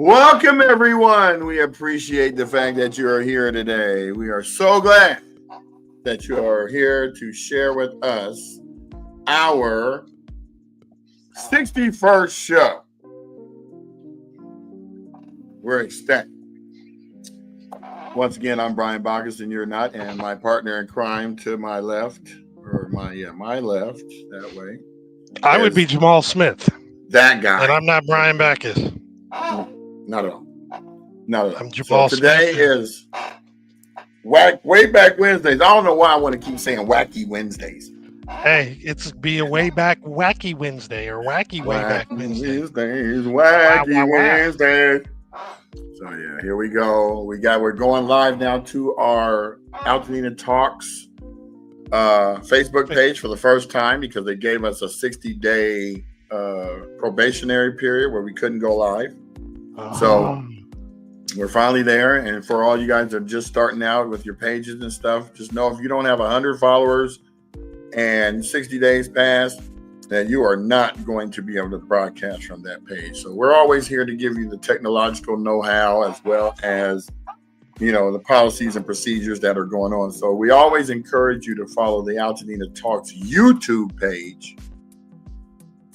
Welcome, everyone. We appreciate the fact that you are here today. We are so glad that you are here to share with us our 61st show. We're ecstatic. Once again, I'm Brian Bacchus, and you're not, and my partner in crime to my left, or my left, that way. I would be Jamal Smith. That guy. And I'm not Brian Bacchus. Not at all. Not at all. I'm Jamal so today Smith. Is Way Back Wednesdays. I don't know why I want to keep saying Wacky Wednesdays. Hey, it's be a way back Wacky Wednesday or Wacky Way Back Wednesday. Wacky Wednesdays. So yeah, here we go. We're going live now to our AltadenaTalks Facebook page for the first time because they gave us a 60-day probationary period where we couldn't go live. So we're finally there. And for all you guys that are just starting out with your pages and stuff, just know if you don't have 100 followers and 60 days pass, that you are not going to be able to broadcast from that page. So we're always here to give you the technological know-how as well as, the policies and procedures that are going on. So we always encourage you to follow the AltadenaTalks YouTube page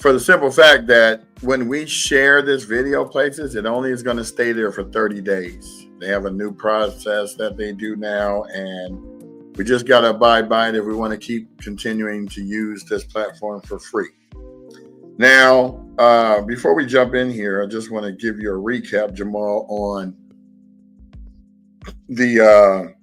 for the simple fact that when we share this video places, it only is going to stay there for 30 days. They have a new process that they do now, and we just got to abide by it if we want to keep continuing to use this platform for free. Now, before we jump in here, I just want to give you a recap, Jamal, on the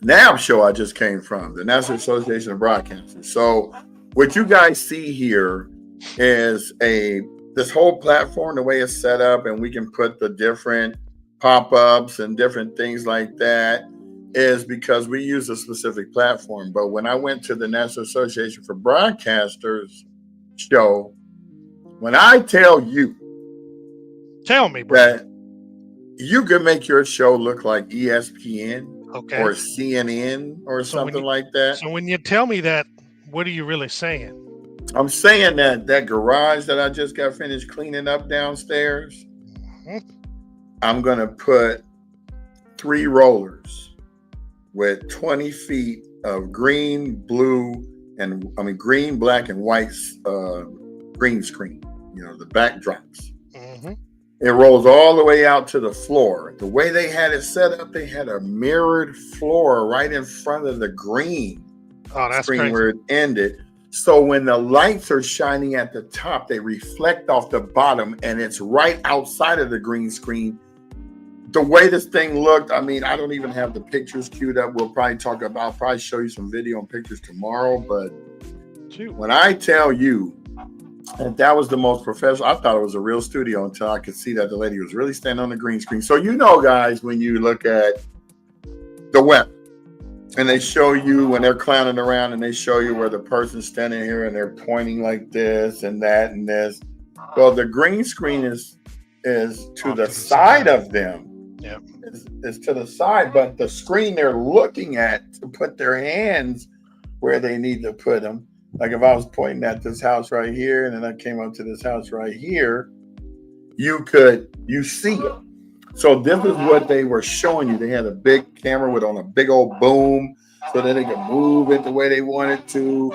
NAB show I just came from, the National Association of Broadcasters. So what you guys see here is this whole platform, the way it's set up, and we can put the different pop-ups and different things like that, is because we use a specific platform. But when I went to the National Association for Broadcasters show, when I tell me, bro, that you could make your show look like ESPN or CNN or something like that. So when you tell me that, what are you really saying? I'm saying that garage that I just got finished cleaning up downstairs, I'm going to put 3 rollers with 20 feet of green, black, and white green screen, the backdrops. Mm-hmm. It rolls all the way out to the floor. The way they had it set up, they had a mirrored floor right in front of the green screen crazy. Where it ended. So when the lights are shining at the top, they reflect off the bottom, and it's right outside of the green screen. The way this thing looked, I don't even have the pictures queued up. I'll probably show you some video and pictures tomorrow. But when I tell you that was the most professional, I thought it was a real studio until I could see that the lady was really standing on the green screen. So guys, when you look at the web, and they show you when they're clowning around and they show you where the person's standing here and they're pointing like this and that and this. Well, the green screen is to the side of them. Yeah. It's to the side, but the screen they're looking at to put their hands where they need to put them. Like if I was pointing at this house right here and then I came up to this house right here, you see it. So this is what they were showing you. They had a big camera on a big old boom so that they could move it the way they wanted to.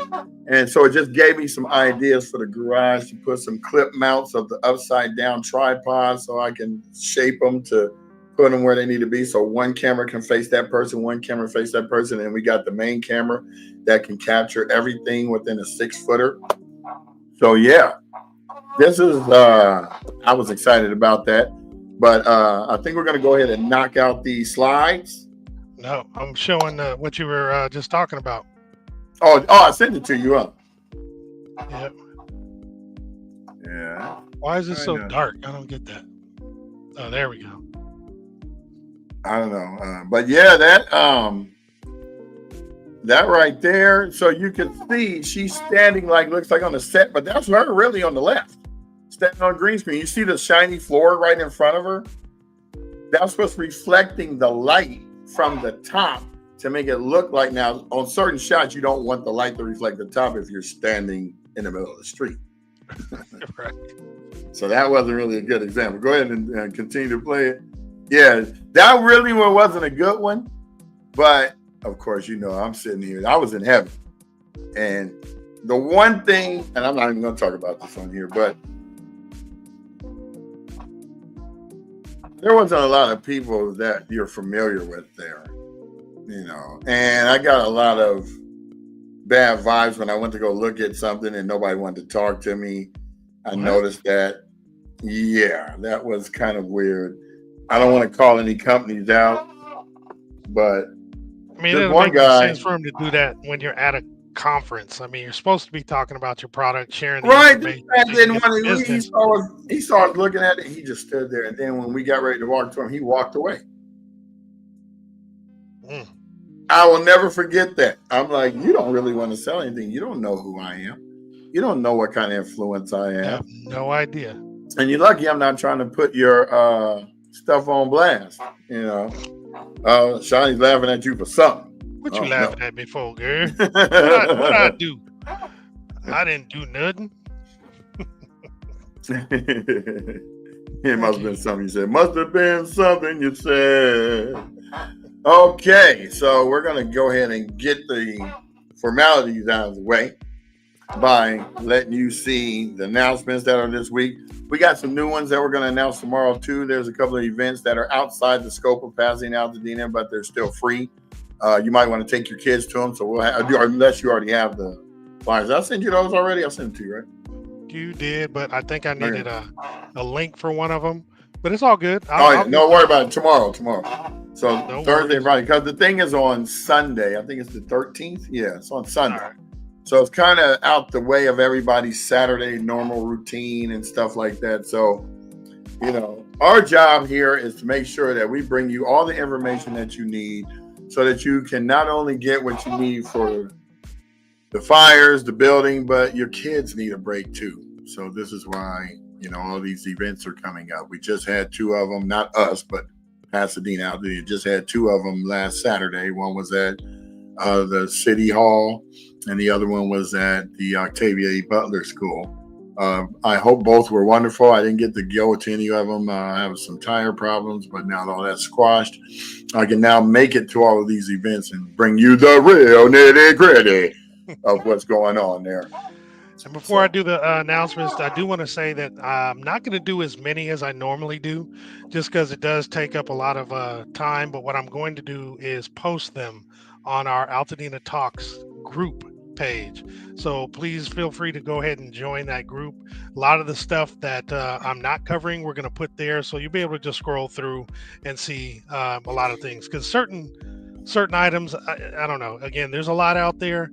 And so it just gave me some ideas for the garage to put some clip mounts of the upside down tripod so I can shape them to put them where they need to be. So one camera can face that person, one camera face that person. And we got the main camera that can capture everything within a 6-footer. So yeah, this is, I was excited about that. But I think we're going to go ahead and knock out these slides. No, I'm showing what you were just talking about. Oh, I sent it to you, huh? Yep. Yeah. Why is it so dark? I don't get that. Oh, there we go. I don't know. But yeah, that right there. So you can see she's standing looks like on the set, but that's her really on the left. Standing on green screen. You see the shiny floor right in front of her? That's what's reflecting the light from the top to make it look like, now on certain shots, you don't want the light to reflect the top if you're standing in the middle of the street. Right. So that wasn't really a good example. Go ahead and continue to play it. Yeah, that really wasn't a good one. But of course, I'm sitting here. I was in heaven. And the one thing, and I'm not even going to talk about this on here, but there wasn't a lot of people that you're familiar with there, and I got a lot of bad vibes when I went to go look at something and nobody wanted to talk to me. I noticed that. Yeah, that was kind of weird. I don't want to call any companies out, but I mean, it doesn't make sense for him to do that when you're at a conference. I mean, you're supposed to be talking about your product, sharing the information. And then when he saw us looking at it, he just stood there. And then when we got ready to walk to him, he walked away. I will never forget that. I'm like, you don't really want to sell anything. You don't know who I am. You don't know what kind of influence I have. I have no idea. And you're lucky I'm not trying to put your stuff on blast. Shawnee's laughing at you for something. What you laughing at me for, girl? What I do? I didn't do nothing. It must have been something you said. Must have been something you said. Okay, so we're going to go ahead and get the formalities out of the way by letting you see the announcements that are this week. We got some new ones that we're going to announce tomorrow, too. There's a couple of events that are outside the scope of Pasadena, Altadena, but they're still free. You might want to take your kids to them, so we'll have, unless you already have the flyers. I sent you those already. I sent them to you, right? You did, but I think I needed a link for one of them. But it's all good. Don't worry about it. Tomorrow. So Thursday, Friday. Because the thing is on Sunday. I think it's the 13th. Yeah, it's on Sunday. Right. So it's kind of out the way of everybody's Saturday normal routine and stuff like that. So, our job here is to make sure that we bring you all the information that you need so that you can not only get what you need for the fires, the building, but your kids need a break too. So this is why, all these events are coming up. We just had two of them, not us, but Pasadena out there. Just had two of them last Saturday. One was at the City Hall, and the other one was at the Octavia E. Butler School. I hope both were wonderful. I didn't get to go to any of them. I have some tire problems, but now that all that's squashed, I can now make it to all of these events and bring you the real nitty-gritty of what's going on there. And before I do the announcements, I do want to say that I'm not going to do as many as I normally do, just because it does take up a lot of time. But what I'm going to do is post them on our Altadena Talks group page. So please feel free to go ahead and join that group. A lot of the stuff that I'm not covering, we're going to put there. So you'll be able to just scroll through and see a lot of things. Because certain items, I don't know. Again, there's a lot out there.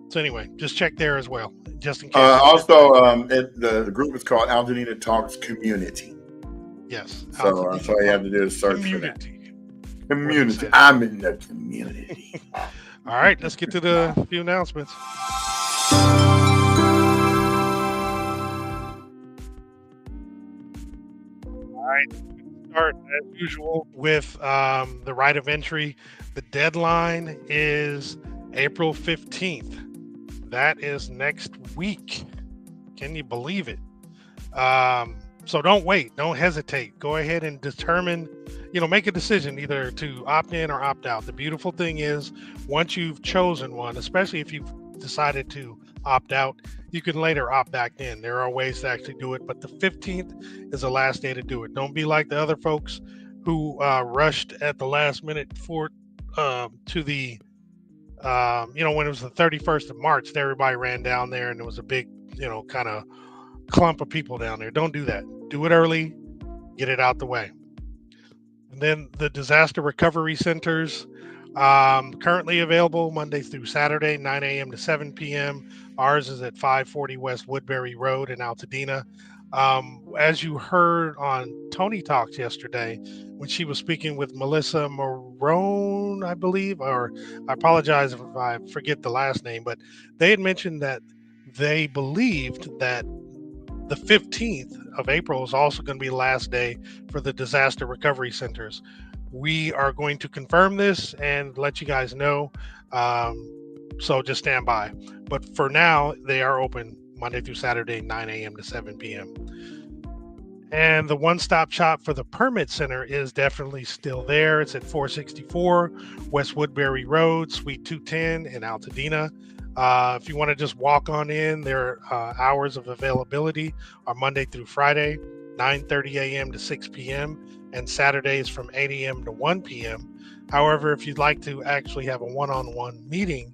So anyway, just check there as well, just in case. The group is called AltadenaTalks Community. Yes. So that's all you have to do is search community. For that. Community. I'm in the community. All right, let's get to the few announcements. All right, start as usual with the right of entry. The deadline is April 15th. That is next week. Can you believe it? So don't wait. Don't hesitate. Go ahead and determine, make a decision either to opt in or opt out. The beautiful thing is once you've chosen one, especially if you've decided to opt out, you can later opt back in. There are ways to actually do it, but the 15th is the last day to do it. Don't be like the other folks who rushed at the last minute to the when it was the 31st of March, everybody ran down there and there was a big, kind of clump of people down there. Don't do that. Do it early, get it out the way. And then the disaster recovery centers, currently available Monday through Saturday, 9 a.m. to 7 p.m. Ours is at 540 West Woodbury Road in Altadena. As you heard on Tony Talks yesterday, when she was speaking with Melissa Marone, I believe, or I apologize if I forget the last name, but they had mentioned that they believed that the 15th of April is also going to be the last day for the disaster recovery centers. We are going to confirm this and let you guys know. So just stand by. But for now, they are open Monday through Saturday, 9 a.m. to 7 p.m. And the one-stop shop for the Permit Center is definitely still there. It's at 464 West Woodbury Road, Suite 210 in Altadena. If you want to just walk on in, their hours of availability are Monday through Friday, 9:30 a.m. to 6 p.m., and Saturdays from 8 a.m. to 1 p.m. However, if you'd like to actually have a one-on-one meeting,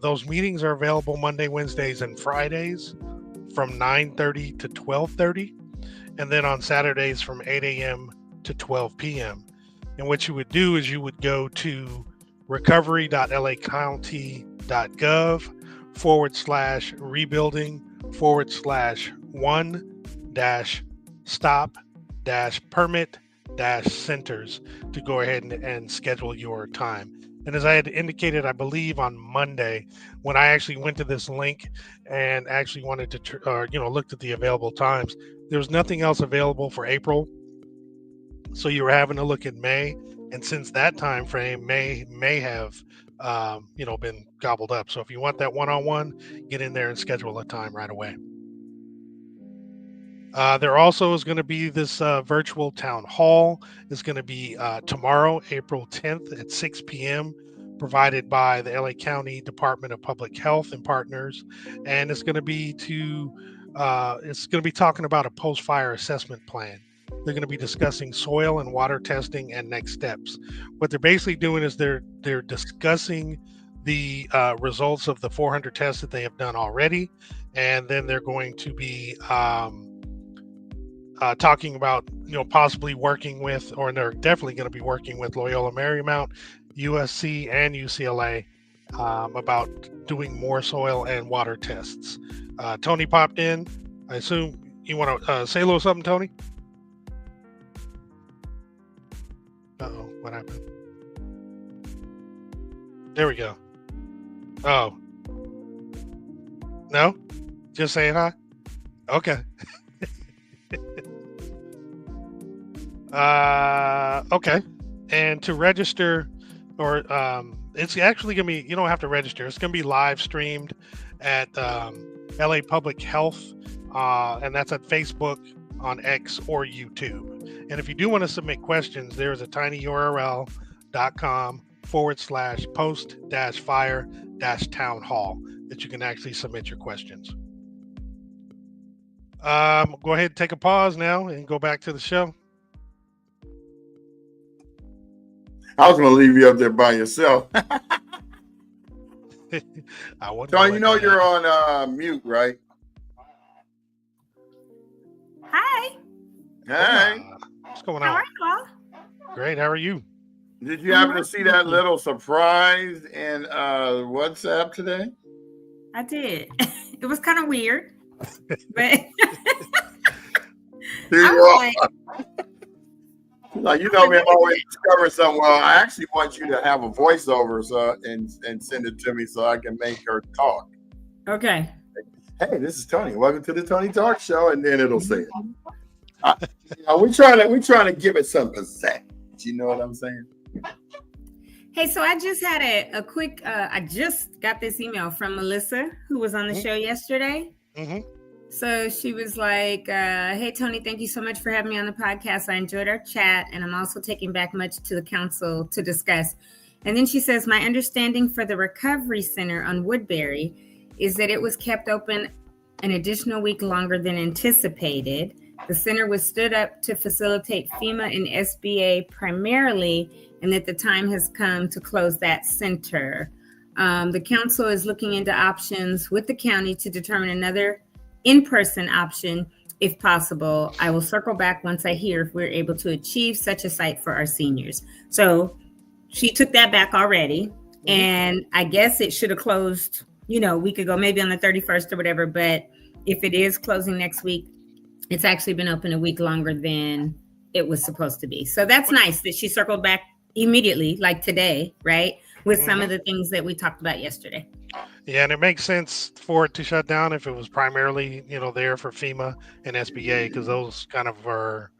those meetings are available Monday, Wednesdays, and Fridays from 9:30 to 12:30. And then on Saturdays from 8 a.m. to 12 p.m. And what you would do is you would go to recovery.lacounty.gov/rebuilding/one-stop-permit-centers to go ahead and schedule your time. And as I had indicated, I believe on Monday, when I actually went to this link and actually wanted to, looked at the available times, there was nothing else available for April. So you were having to look at May. And since that time frame, may have, been gobbled up. So if you want that one-on-one, get in there and schedule a time right away. There also is going to be this virtual town hall. It's going to be tomorrow, April 10th at 6 p.m., provided by the LA County Department of Public Health and partners. And it's going to be talking about a post-fire assessment plan. They're going to be discussing soil and water testing and next steps. What they're basically doing is they're discussing the results of the 400 tests that they have done already, and then they're going to be talking about, possibly working with, or they're definitely going to be working with Loyola Marymount, USC, and UCLA about doing more soil and water tests. Tony popped in. I assume you want to say a little something, Tony? Uh-oh, what happened? There we go. Oh. No? Just saying hi? Okay. Okay. And to register, or it's actually going to be, you don't have to register. It's going to be live streamed at LA Public Health, and that's at Facebook, on X, or YouTube. And if you do want to submit questions, there's a tinyurl.com/post-fire-town-hall that you can actually submit your questions. Go ahead and take a pause now and go back to the show. I was going to leave you up there by yourself. Tony, you're on mute, right? Hi. Hey. What's going How on? are you all? Great. How are you? Did you happen to see that little surprise in WhatsApp today? I did. It was kind of weird, but Like, you know me, I'm always discovering something. Well, I actually want you to have a voiceover and send it to me so I can make her talk. Okay. Hey, this is Tony. Welcome to the Tony Talk Show, and then it'll say it. We're trying to give it some pizzazz. You know what I'm saying? Hey, so I just had a quick. I just got this email from Melissa, who was on the show yesterday. Mm-hmm. So she was like, hey, Tony, thank you so much for having me on the podcast. I enjoyed our chat, and I'm also taking back much to the council to discuss. And then she says, my understanding for the Recovery Center on Woodbury is that it was kept open an additional week longer than anticipated. The center was stood up to facilitate FEMA and SBA primarily, and that the time has come to close that center. The council is looking into options with the county to determine another in-person option if possible. I will circle back once I hear if we're able to achieve such a site for our seniors. So she took that back already, and I guess it should have closed, a week ago, maybe on the 31st or whatever. But if it is closing next week, it's actually been open a week longer than it was supposed to be. So that's nice that she circled back immediately, like today, right? With some of the things that we talked about yesterday. Yeah, and it makes sense for it to shut down if it was primarily, there for FEMA and SBA, because those kind of are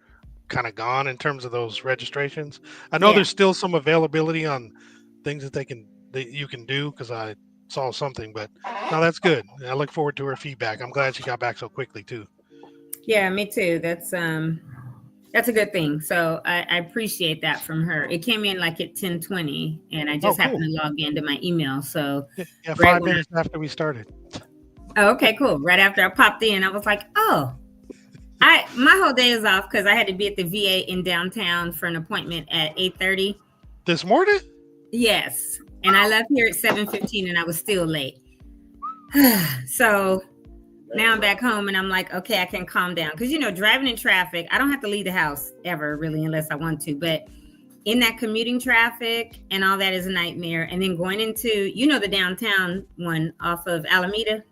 gone in terms of those registrations. I know there's still some availability on things that you can do, because I solve something. But no, that's good. I look forward to her feedback. I'm glad she got back so quickly too. Yeah, me too. That's a good thing. So I appreciate that from her. It came in like at 10:20, and I just happened to log into my email. So yeah, 5 minutes after we started. Oh, okay, cool. Right after I popped in, I was like, oh, my whole day is off because I had to be at the VA in downtown for an appointment at 8:30 this morning. Yes, and I left here at 7:15, and I was still late. So now I'm back home, and I'm like, okay, I can calm down because driving in traffic, I don't have to leave the house ever really unless I want to, but in that commuting traffic and all that is a nightmare. And then going into the downtown one off of Alameda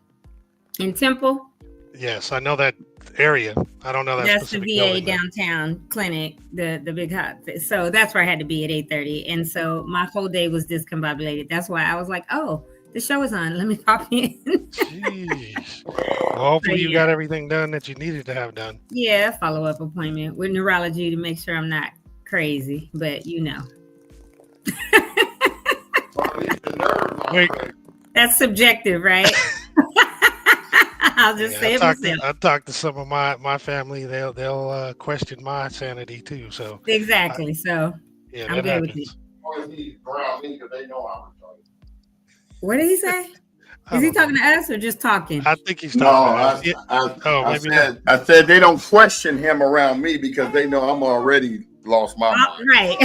in Temple. Yes, I know that area. I don't know that. That's the VA downtown clinic, the big hot. So that's where I had to be at 8:30, and so my whole day was discombobulated. That's why I was like, "Oh, the show is on. Let me pop in." Jeez. Well, hopefully you got everything done that you needed to have done. Yeah, follow-up appointment with neurology to make sure I'm not crazy, but Wait. That's subjective, right? I'll just say it myself. I talked to some of my family. They'll question my sanity too. So exactly. So yeah, I'm good with it. What did he say? Is he talking to us or just talking? I think he's talking. I said they don't question him around me because they know I'm already lost my mind. Right.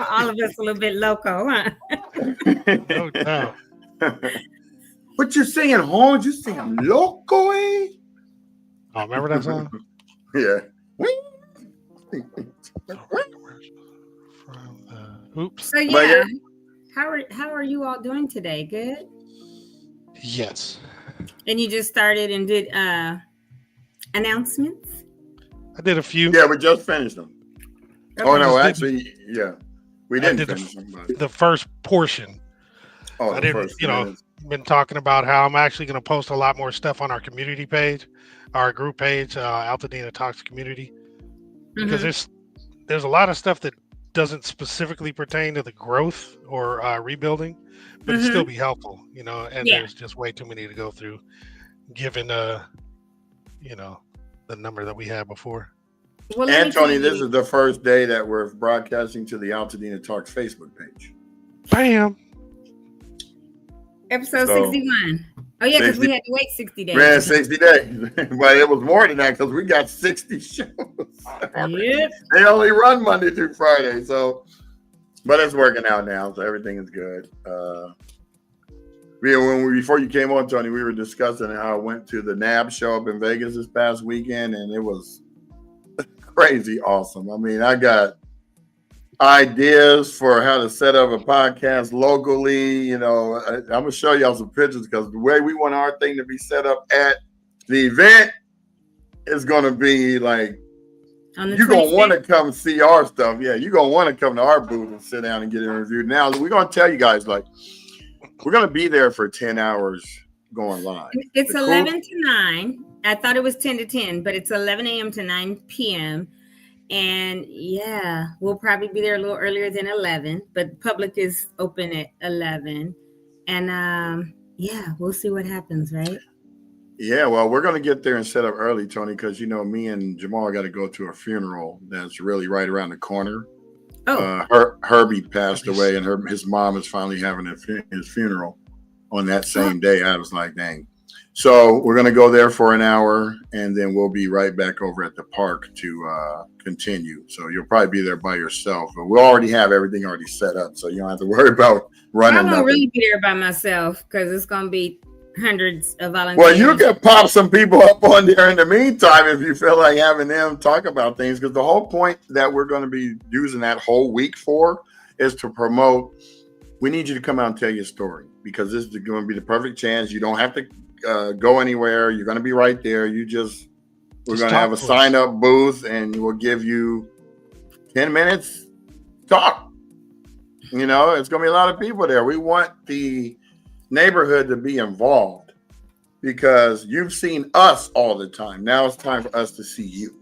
All of us a little bit loco, huh? No doubt. What you saying, Holmes? You saying loco, eh? Oh, remember that song? Yeah. Oops. So yeah, how are you all doing today? Good. Yes. And you just started and did announcements? I did a few. Yeah, we just finished them. Okay. Oh no, actually, yeah, we didn't finish them. The first portion. Oh, I didn't. Been talking about how I'm actually going to post a lot more stuff on our community page, our group page, AltadenaTalks community, because there's a lot of stuff that doesn't specifically pertain to the growth or rebuilding, but it'd still be helpful, and there's just way too many to go through, given the number that we had before. Well, and Tony, this is the first day that we're broadcasting to the AltadenaTalks Facebook page. Bam. Episode 61. Oh, yeah, because we had to wait 60 days. Yeah, 60 days. But it was more than that because we got 60 shows. Yep. They only run Monday through Friday. So, but it's working out now. So everything is good. Before you came on, Tony, we were discussing how I went to the NAB show up in Vegas this past weekend, and it was crazy awesome. I mean, I got ideas for how to set up a podcast locally. I'm gonna show y'all some pictures because the way we want our thing to be set up at the event is gonna be like you're gonna want to come see our stuff. Yeah, you're gonna want to come to our booth and sit down and get it reviewed. Now we're gonna tell you guys we're gonna be there for 10 hours going live. It's 11 to 9. I thought it was 10 to 10, but it's 11 a.m. to 9 p.m. And yeah, we'll probably be there a little earlier than 11, but public is open at 11. And yeah, we'll see what happens, right? Yeah, well, we're going to get there and set up early, Tony, because, me and Jamal got to go to a funeral that's really right around the corner. Oh. Herbie passed away, and his mom is finally having his funeral on that same day. I was like, dang. So we're going to go there for an hour, and then we'll be right back over at the park to continue. So you'll probably be there by yourself. But we'll already have everything already set up, so you don't have to worry about running. I won't really be there by myself because it's going to be hundreds of volunteers. Well, you can pop some people up on there in the meantime if you feel like having them talk about things, because the whole point that we're going to be using that whole week for is to promote. We need you to come out and tell your story, because this is going to be the perfect chance. You don't have to go anywhere. You're going to be right there. We're going to have a sign up booth, and we'll give you 10 minutes talk. It's going to be a lot of people there. We want the neighborhood to be involved, because you've seen us all the time. Now it's time for us to see you.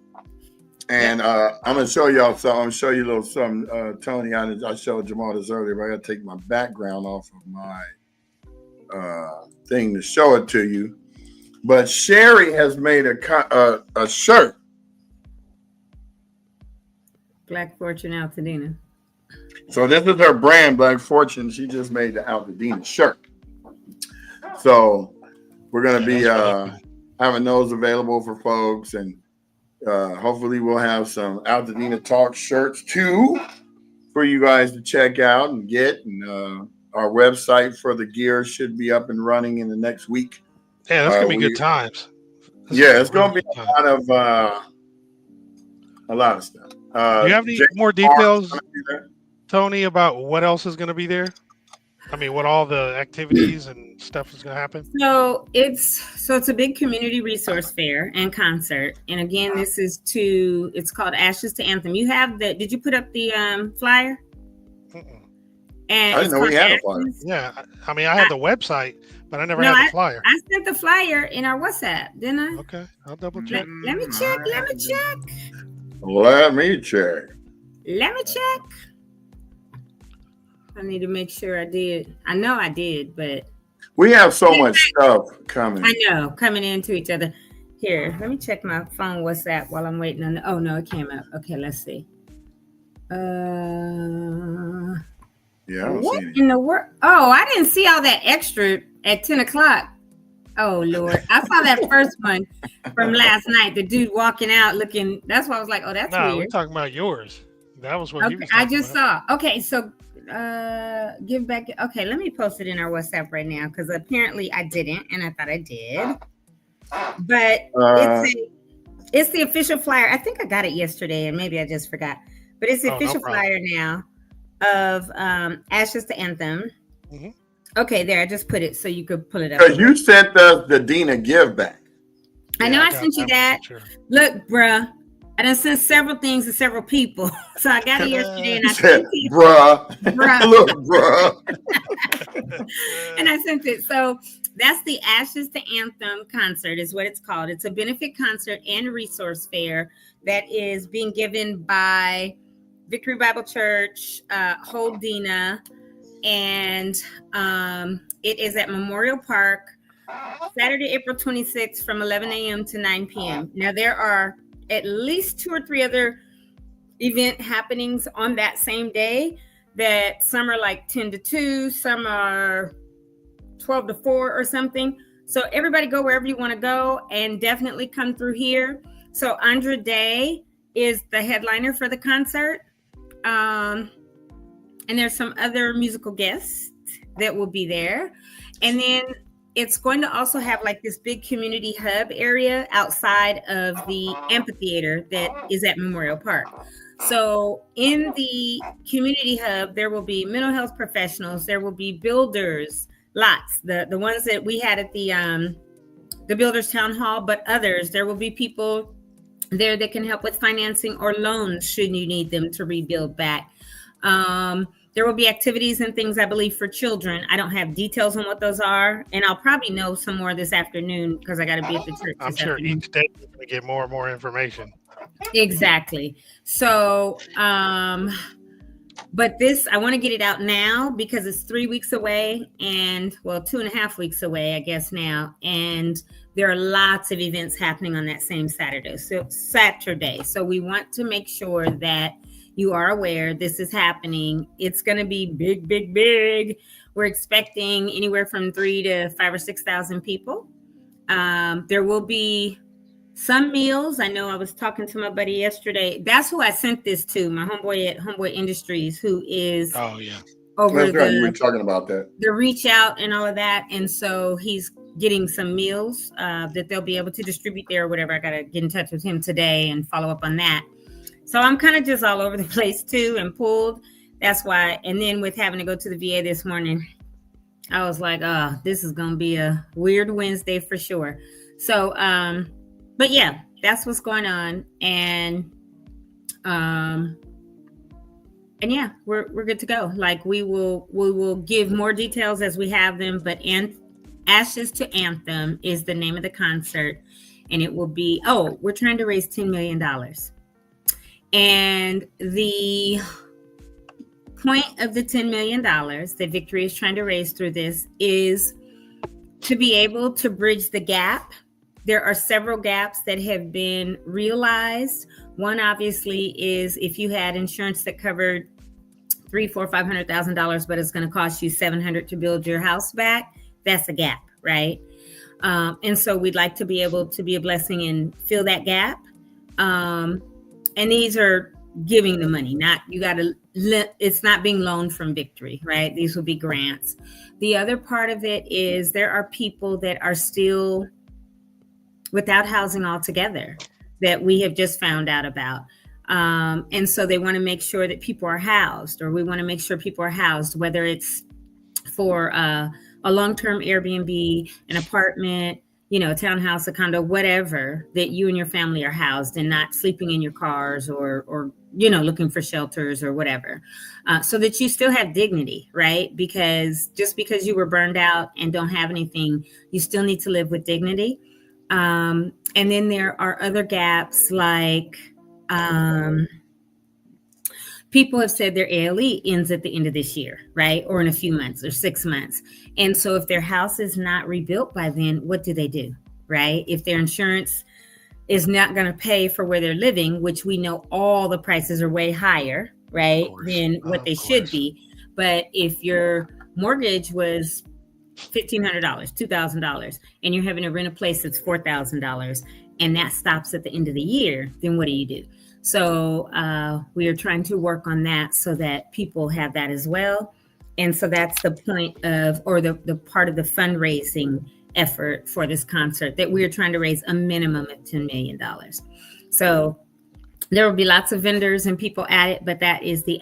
And I'm going to show y'all something. I'm going to show you a little something. Tony, I showed Jamal this earlier, but I got to take my background off of my thing to show it to you. But Sherry has made a shirt. Black Fortune Altadena. So this is her brand, Black Fortune. She just made the Altadena shirt. So we're going to be having those available for folks. And hopefully we'll have some AltadenaTalks shirts too for you guys to check out and get. And our website for the gear should be up and running in the next week. Yeah, that's going to be good times. It's going to be a lot of stuff. Do you have any more details, Tony, about what else is going to be there? I mean, what all the activities and stuff is going to happen? So it's a big community resource fair and concert. And again, it's called Ashes to Anthem. You have did you put up the flyer? And I didn't know we had a flyer. Yeah. I mean, I had the website, but I never had the flyer. I sent the flyer in our WhatsApp, didn't I? Okay. I'll double check. Let me check. Let me check. I need to make sure I did. I know I did, but we have so much stuff coming. I know, coming into each other. Here, let me check my phone WhatsApp while I'm waiting on oh no, it came up. Okay, let's see. Yeah, what in the world? Oh, I didn't see all that extra at 10 o'clock. Oh Lord, I saw that first one from last night. The dude walking out looking. That's why I was like, oh, that's weird. We're talking about yours. That was what he was. I just saw. Okay, so give back. Okay, let me post it in our WhatsApp right now because apparently I didn't, and I thought I did. But it's the official flyer. I think I got it yesterday, and maybe I just forgot. But it's the official flyer now of Ashes to Anthem. Mm-hmm. Okay, there. I just put it so you could pull it up. Because you sent us the Dina Give Back. I know I sent you that. Sure. Look, bruh. I done sent several things to several people. So I got it yesterday and I said, bruh. Look, bruh. And I sent it. So that's the Ashes to Anthem concert is what it's called. It's a benefit concert and resource fair that is being given by Victory Bible Church, Holdina, and it is at Memorial Park, Saturday, April 26th from 11 a.m. to 9 p.m. Now, there are at least 2 or 3 other event happenings on that same day that some are like 10 to 2, some are 12 to 4 or something. So everybody go wherever you want to go and definitely come through here. So Andra Day is the headliner for the concert. And there's some other musical guests that will be there. And then it's going to also have like this big community hub area outside of the amphitheater that is at Memorial Park. So in the community hub, there will be mental health professionals. There will be builders, lots, the ones that we had at the Builders Town Hall, but others. There will be people there that can help with financing or loans should you need them to rebuild back. There will be activities and things, I believe, for children. I don't have details on what those are, and I'll probably know some more this afternoon because I got to be at the church. I'm sure afternoon. Each day we're going to get more and more information. Exactly. So, but this, I want to get it out now because it's 3 weeks away and 2.5 weeks away, I guess now. And there are lots of events happening on that same Saturday. So we want to make sure that you are aware this is happening. It's going to be big, big, big. We're expecting anywhere from 3,000 to 5,000 or 6,000 people. There will be some meals. I know I was talking to my buddy yesterday. That's who I sent this to, my homeboy at Homeboy Industries, who is over you were talking about that. The reach out and all of that. And so he's getting some meals that they'll be able to distribute there or whatever. I got to get in touch with him today and follow up on that. So I'm kind of just all over the place too and pulled. That's why. And then with having to go to the VA this morning, I was like, this is going to be a weird Wednesday for sure. So, but yeah, that's what's going on. And yeah, we're good to go. Like we will give more details as we have them, but Ashes to Anthem is the name of the concert. And it will be, we're trying to raise $10 million. And the point of the $10 million that Victory is trying to raise through this is to be able to bridge the gap, there are several gaps that have been realized. One obviously is if you had insurance that covered $300,000, $400,000, $500,000, but it's going to cost you $700,000 to build your house back. That's a gap, right? And so we'd like to be able to be a blessing and fill that gap. And these are giving the money, not it's not being loaned from Victory, right? These will be grants. The other part of it is there are people that are still without housing altogether that we have just found out about. And so they want to make sure that people are housed, or we want to make sure people are housed, whether it's for a long-term Airbnb, an apartment, a townhouse, a condo, whatever, that you and your family are housed and not sleeping in your cars or looking for shelters or whatever, so that you still have dignity, right? Because just because you were burned out and don't have anything, you still need to live with dignity. And then there are other gaps like people have said their ALE ends at the end of this year, right? Or in a few months or 6 months. And so if their house is not rebuilt by then, what do? Right? If their insurance is not going to pay for where they're living, which we know all the prices are way higher, right, than what they should be. But if your mortgage was $1,500, $2,000, and you're having to rent a place that's $4,000, and that stops at the end of the year, then what do? So we are trying to work on that so that people have that as well. And so that's the point of, or the part of the fundraising effort for this concert, that we're trying to raise a minimum of $10 million. So there will be lots of vendors and people at it, but that is the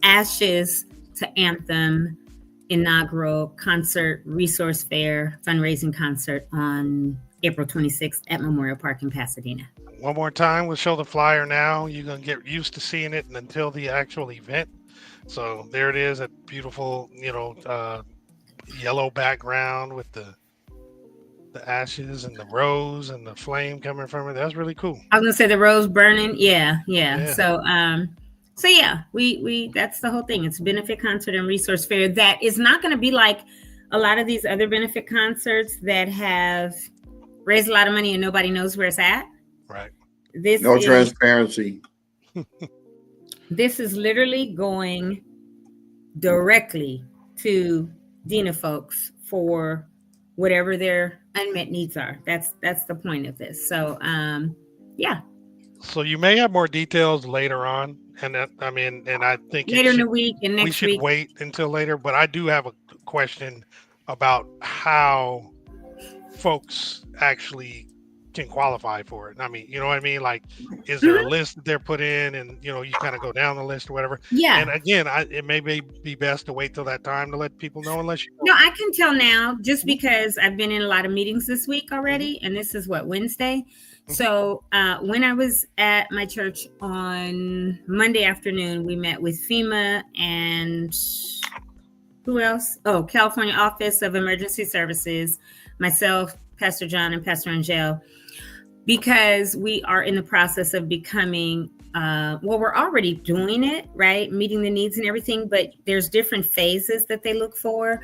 Ashes to Anthem inaugural concert, resource fair, fundraising concert on April 26th at Memorial Park in Pasadena. One more time, we'll show the flyer now. You're going to get used to seeing it until the actual event. So there it is, a beautiful, yellow background with the ashes and the rose and the flame coming from it. That's really cool. I was going to say the rose burning. Yeah. So yeah, we that's the whole thing. It's a benefit concert and resource fair that is not going to be like a lot of these other benefit concerts that have raised a lot of money and nobody knows where it's at. Right. No transparency. This is literally going directly to DENA folks for whatever their unmet needs are. That's the point of this. So yeah. So you may have more details later on, and I think later in the week and next week. We should wait until later. But I do have a question about how folks actually can qualify for it. I mean, you know what I mean? Like, is there a list that they're put in, and you kind of go down the list or whatever? Yeah. And again, it may be best to wait till that time to let people know, unless you know. No, I can tell now, just because I've been in a lot of meetings this week already, and this is Wednesday. So when I was at my church on Monday afternoon, we met with FEMA and who else? Oh, California Office of Emergency Services, myself, Pastor John, and Pastor Angel, because we are in the process of becoming, we're already doing it, right? Meeting the needs and everything, but there's different phases that they look for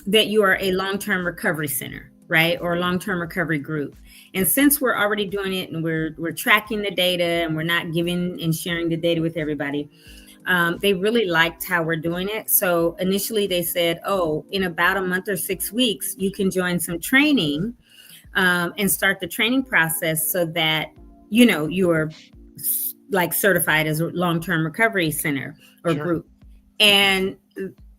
that you are a long-term recovery center, right? Or a long-term recovery group. And since we're already doing it and we're tracking the data and we're not giving and sharing the data with everybody, they really liked how we're doing it. So initially they said, in about a month or 6 weeks, you can join some training and start the training process so that, you're like certified as a long-term recovery center or group. And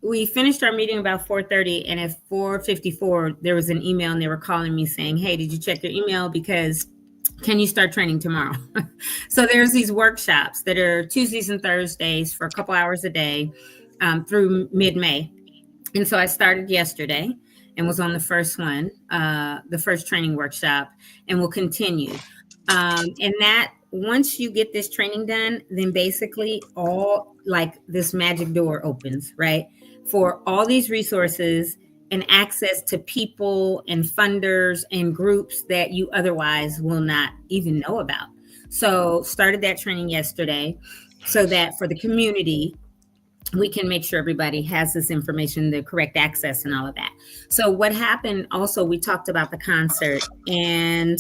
we finished our meeting about 4:30, and at 4:54, there was an email and they were calling me saying, hey, did you check your email? Because can you start training tomorrow? So there's these workshops that are Tuesdays and Thursdays for a couple hours a day through mid-May. And so I started yesterday and was on the first one, the first training workshop, and will continue. And that once you get this training done, then basically all like this magic door opens, right? For all these resources and access to people and funders and groups that you otherwise will not even know about. So started that training yesterday so that for the community, we can make sure everybody has this information, the correct access and all of that. So what happened also, we talked about the concert, and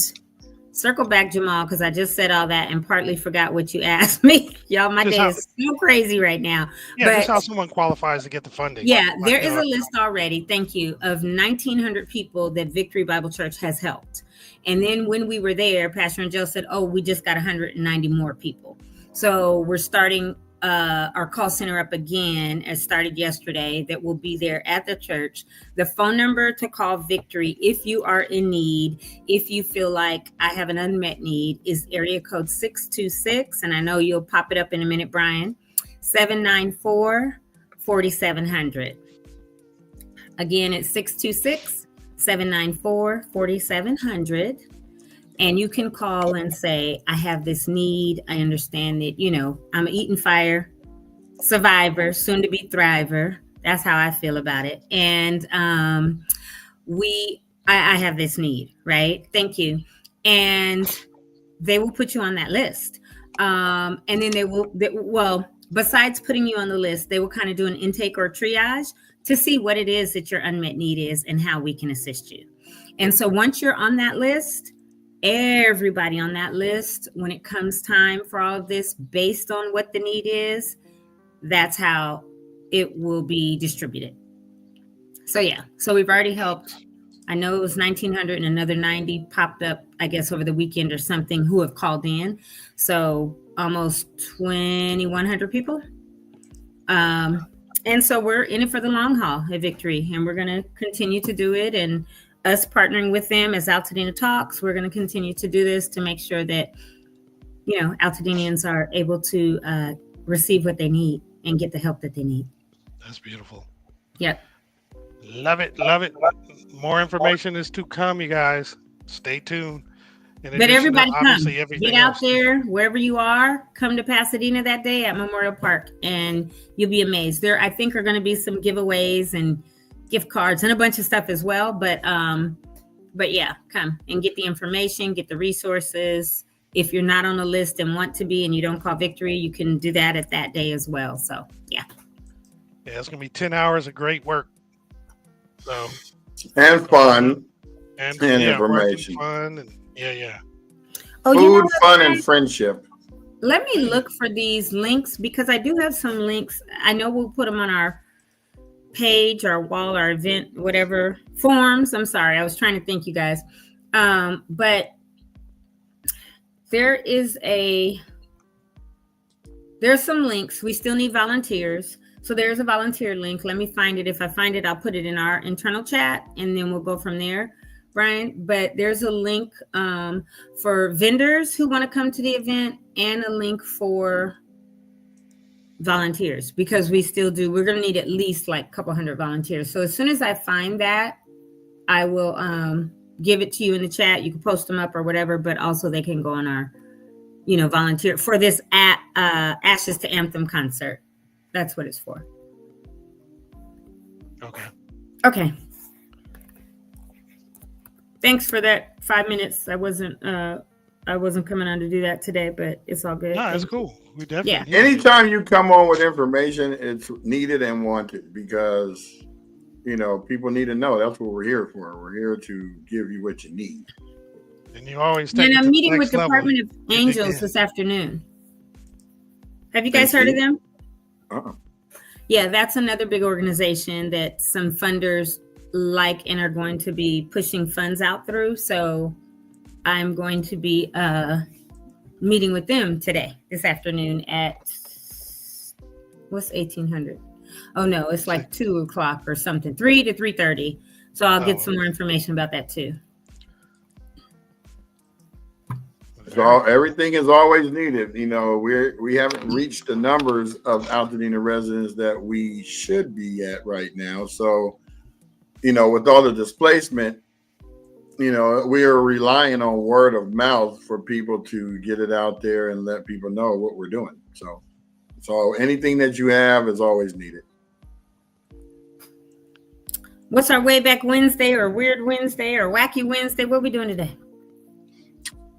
circle back, Jamal, because I just said all that and partly forgot what you asked me. Y'all, my day is so crazy right now. Yeah, but just how someone qualifies to get the funding. Yeah, there is a list already, thank you, of 1,900 people that Victory Bible Church has helped. And then when we were there, Pastor and Joe said, oh, we just got 190 more people. So we're starting our call center up again. It started yesterday. That will be there at the church. The phone number to call Victory if you are in need, if you feel like I have an unmet need, is area code 626. And I know you'll pop it up in a minute, Brian. 794-4700. Again, it's 626-794-4700. And you can call and say, I have this need. I understand that, I'm an Eaton Fire survivor, soon to be thriver. That's how I feel about it. And I have this need, right? Thank you. And they will put you on that list. And then besides putting you on the list, they will kind of do an intake or triage to see what it is that your unmet need is and how we can assist you. And so once you're on that list, everybody on that list, when it comes time for all of this, based on what the need is, that's how it will be distributed. So we've already helped. I know it was 1,900 and another 90 popped up, I guess, over the weekend or something who have called in. So almost 2,100 people. And so we're in it for the long haul at Victory, and we're going to continue to do it. And us partnering with them as Altadena Talks, we're going to continue to do this to make sure that, Altadenians are able to receive what they need and get the help that they need. That's beautiful. Yep. Love it. Love it. More information is to come, you guys. Stay tuned. But everybody come. Get out there, wherever you are. Come to Pasadena that day at Memorial Park, and you'll be amazed. There, I think, are going to be some giveaways and gift cards and a bunch of stuff as well. But yeah, come and get the information, get the resources. If you're not on the list and want to be and you don't call Victory, you can do that at that day as well. So, yeah. Yeah, it's going to be 10 hours of great work. So, and fun and information. Fun and yeah. Oh, food, fun, and friendship. Let me look for these links because I do have some links. I know we'll put them on our page, our wall, our event, whatever forms. I'm sorry, I was trying to think, you guys. But there's some links. We still need volunteers. So there's a volunteer link. Let me find it. If I find it, I'll put it in our internal chat and then we'll go from there, Brian. But there's a link for vendors who want to come to the event and a link for volunteers, because we're going to need at least like a couple hundred volunteers. So as soon as I find that, I will give it to you in the chat. You can post them up or whatever, but also they can go on our, volunteer for this Ashes to Anthem concert. That's what it's for. Okay. Thanks for that 5 minutes. I wasn't coming on to do that today, but it's all good. No, that's cool. We definitely. Yeah. Anytime you come on with information, it's needed and wanted because, people need to know. That's what we're here for. We're here to give you what you need. And you always take And I'm meeting with Department of Angels this afternoon. Have you guys heard of them? Yeah, that's another big organization that some funders like and are going to be pushing funds out through. So I'm going to be meeting with them this afternoon at what's 1800? Oh no, it's like 2:00 or something, 3 to 3:30. So I'll get some more information about that too. So everything is always needed. We haven't reached the numbers of Altadena residents that we should be at right now. So, with all the displacement, we are relying on word of mouth for people to get it out there and let people know what we're doing. So anything that you have is always needed. What's our Way Back Wednesday or Weird Wednesday or Wacky Wednesday? What are we doing today?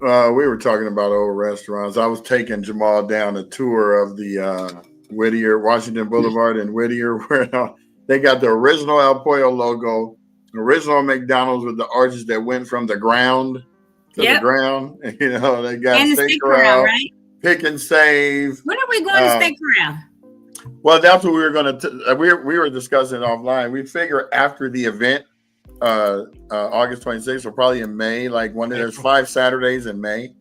We were talking about old restaurants. I was taking Jamal down a tour of the Whittier, Washington Boulevard and Whittier, where they got the original El Pollo logo, original McDonald's with the arches that went from the ground to the ground. You know, they got and the steak corral, right? Pick and Save. When are we going to steak corral? Well, that's what we were going to. We were discussing offline. We figure after the event, August 26th, or probably in May. Like there's 5 Saturdays in May,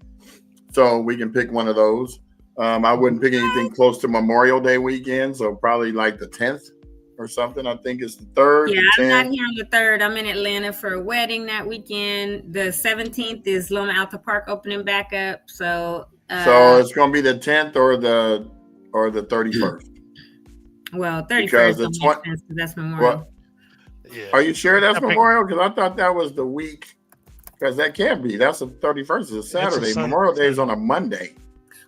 so we can pick one of those. I wouldn't pick anything close to Memorial Day weekend, so probably like the 10th or something. I think it's the 3rd. Yeah, I'm not here on the 3rd. I'm in Atlanta for a wedding that weekend. The 17th is Loma Alta Park opening back up. So it's going to be the 10th or the 31st. Well, 31st don't make sense because that's Memorial. Well, yeah. Are you sure that's Memorial? Because I thought that was the week. Because that can't be. That's the 31st. It's a Saturday. Memorial Day is on a Monday.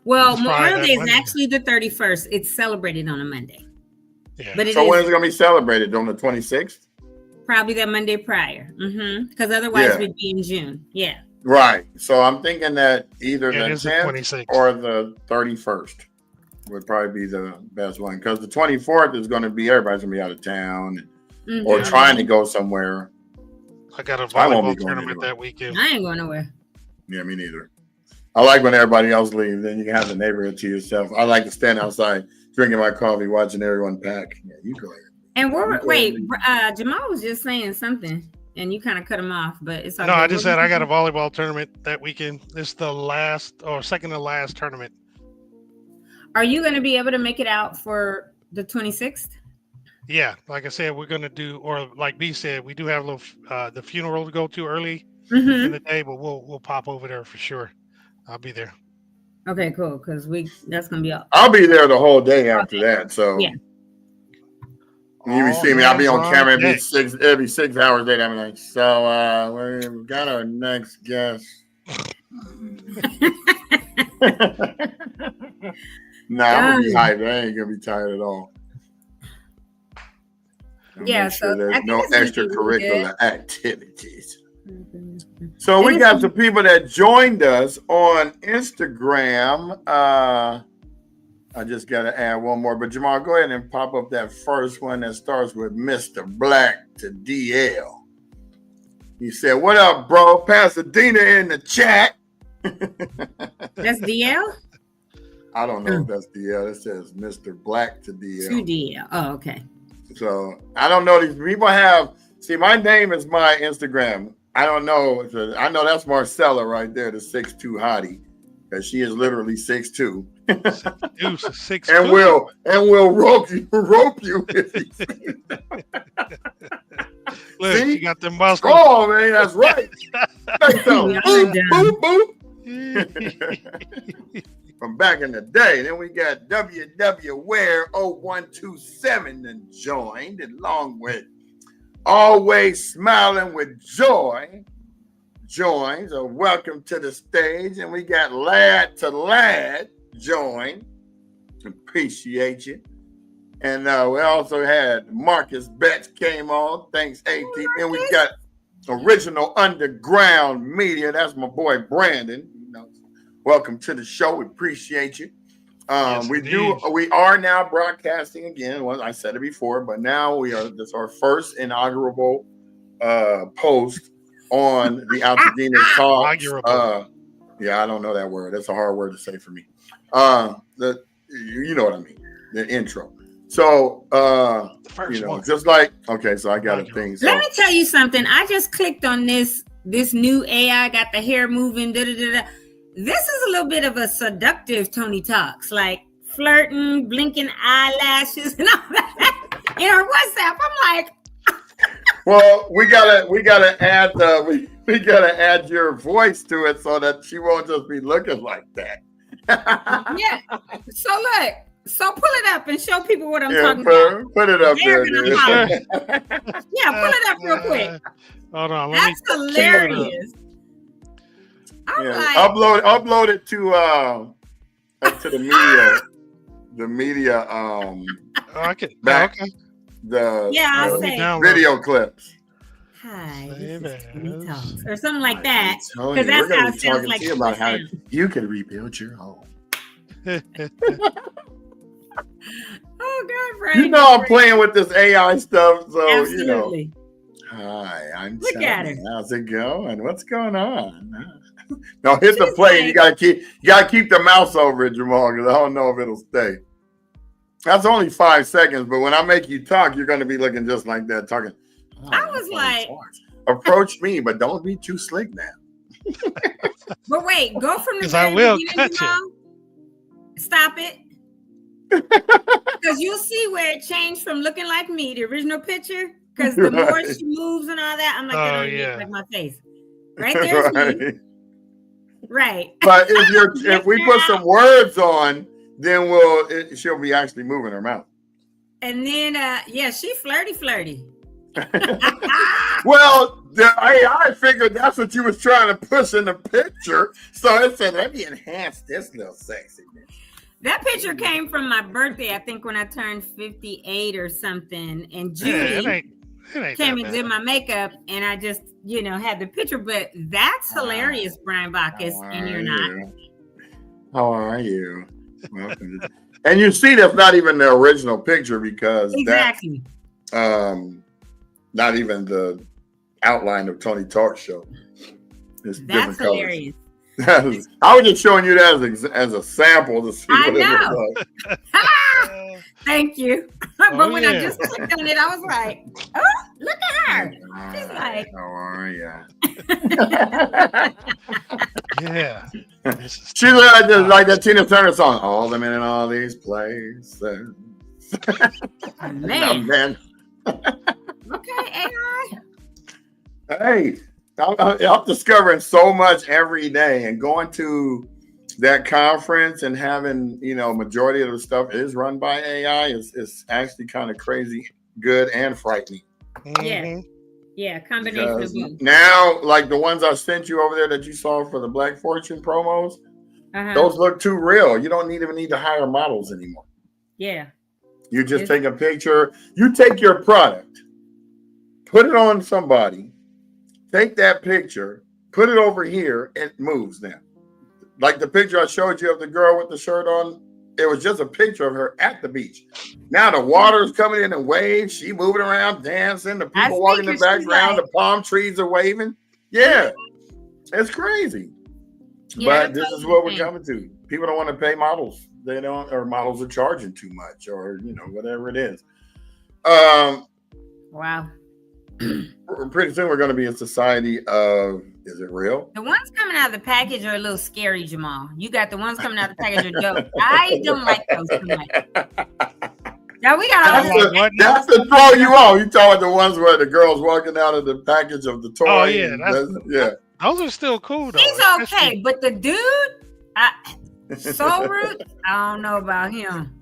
Well, Memorial Day is actually the 31st. It's celebrated on a Monday. Yeah. But so when is it going to be celebrated? On the 26th? Probably that Monday prior. Because otherwise we'd be in June. Yeah. Right. So I'm thinking that either the 10th or the 31st would probably be the best one. Because the 24th is going to be, everybody's going to be out of town or trying to go somewhere. I got a volleyball tournament that weekend. I ain't going nowhere. Yeah, me neither. I like when everybody else leaves. Then you can have the neighborhood to yourself. I like to stand outside drinking my coffee, watching everyone pack. Yeah, you go ahead. And Jamal was just saying something, and you kind of cut him off. But it's no, I just said I got a volleyball tournament that weekend. It's the last or second to last tournament. Are you going to be able to make it out for the 26th? Yeah, like I said, we're going to do, or like B said, we do have a little the funeral to go to early in the day, but we'll pop over there for sure. I'll be there. Okay, cool. Because that's gonna be up. I'll be there the whole day after that. So yeah, you see me. I'll be on camera every 6 hours a day. I'm like, so we've got our next guest. I'm gonna be hyped. I ain't gonna be tired at all. So there's no extracurricular activities. So we got some people that joined us on Instagram. I just got to add one more. But Jamal, go ahead and pop up that first one that starts with Mr. Black to DL. He said, "What up, bro? Pasadena in the chat." That's DL? I don't know if that's DL. It says Mr. Black to DL. To DL. Oh, okay. So I don't know. These people have, see, my name is my Instagram. I don't know. I know that's Marcella right there, the 6'2" hottie, because she is literally 6'2". 6'2". and will rope you if you see them. Look, see? You got them muscles. Oh man, that's right. Boop, boop. From back in the day. Then we got WW Ware 0127 and joined, along with Always Smiling with Joy joins. So welcome to the stage. And we got Lad to Lad join. Appreciate you. And we also had Marcus Betts came on. Thanks, AT. And we got Original Underground Media. That's my boy Brandon. Welcome to the show. We appreciate you. Yes, we are now broadcasting again. Well, I said it before, but now this is our first inaugural post on the Altadena Talks. Yeah, I don't know that word. That's a hard word to say for me. You know what I mean. The intro. So just like, okay, so I got a thing. So. Let me tell you something. I just clicked on this new AI, got the hair moving, This is a little bit of a seductive Tony Talks, like flirting, blinking eyelashes, and all that. In our WhatsApp, I'm like, well, we gotta add we gotta add your voice to it so that she won't just be looking like that. Yeah. So pull it up and show people what I'm talking about. Put it up there, dude. Yeah, pull it up real quick. Hold on. That's hilarious. Upload it to the media. The media. Okay. I'll say video clips. Hi, this is Tony Talks, or something like that. Because that's how it sounds like. To you about how you can rebuild your home. Oh God, Brian. You know I'm playing with this AI stuff, so Absolutely. you know. Hi, I'm Look at her. How's it going? What's going on? No, hit the She's play. like- You gotta keep the mouse over it, Jamal, because I don't know if it'll stay. That's only 5 seconds, but when I make you talk, you're gonna be looking just like that, talking. Oh, I was like, approach me, but don't be too slick now. but wait, go from the Because I very will beginning, cut Jamal. Stop it. Because you'll see where it changed from looking like me, the original picture. Because the more Right. she moves and all that, I'm like, Oh, that don't even yeah. look like my face. Right there's me. Right. Right. But if we put some words on, then she'll be actually moving her mouth. And then, yeah, she flirty. Well, the AI figured that's what you was trying to push in the picture. So it said, let me enhance this little sexiness. That picture came from my birthday, I think, when I turned 58 or something. And Judy it ain't came that and did bad. my makeup, and I just, had the picture. But that's hilarious, Brian Bacchus, and you're not. How are you? Welcome to- and you see that's not even the original picture because Exactly. that's not even the outline of Tony Talk's show. It's That's different colors. hilarious. I was just showing you that as a sample to see I what it know. looked like. Thank you. But Oh, when I yeah. just clicked on it, I was like, oh, look at her. She's like, how are you? Yeah. She's like that Tina Turner song, all the men in all these places. man. Okay, AI. Hey, I'm discovering so much every day, and going to that conference and having, majority of the stuff is run by AI is actually kind of crazy, good and frightening. Mhm. Yeah, combination of Because both. now, like the ones I sent you over there that you saw for the Black Fortune promos, those look too real. You don't even need to hire models anymore. Yeah. You just take a picture. You take your product, put it on somebody, take that picture, put it over here, and it moves now. Like the picture I showed you of the girl with the shirt on, it was just a picture of her at the beach. Now the water's coming in and waves. She moving around, dancing. The people walking in the background. The palm trees are waving. Yeah, it's crazy. Yeah, but this is what we're coming to. People don't want to pay models. They don't, or models are charging too much, or whatever it is. Wow. Pretty soon we're going to be in society of, is it real? The ones coming out of the package are a little scary, Jamal. You got the ones coming out of the package are dope. I don't like those too much. Now we got all that's to throw you off. You talking about the ones where the girl's walking out of the package of the toy? Oh yeah, yeah. Those are still cool though. He's okay, but the dude, so rude. I don't know about him.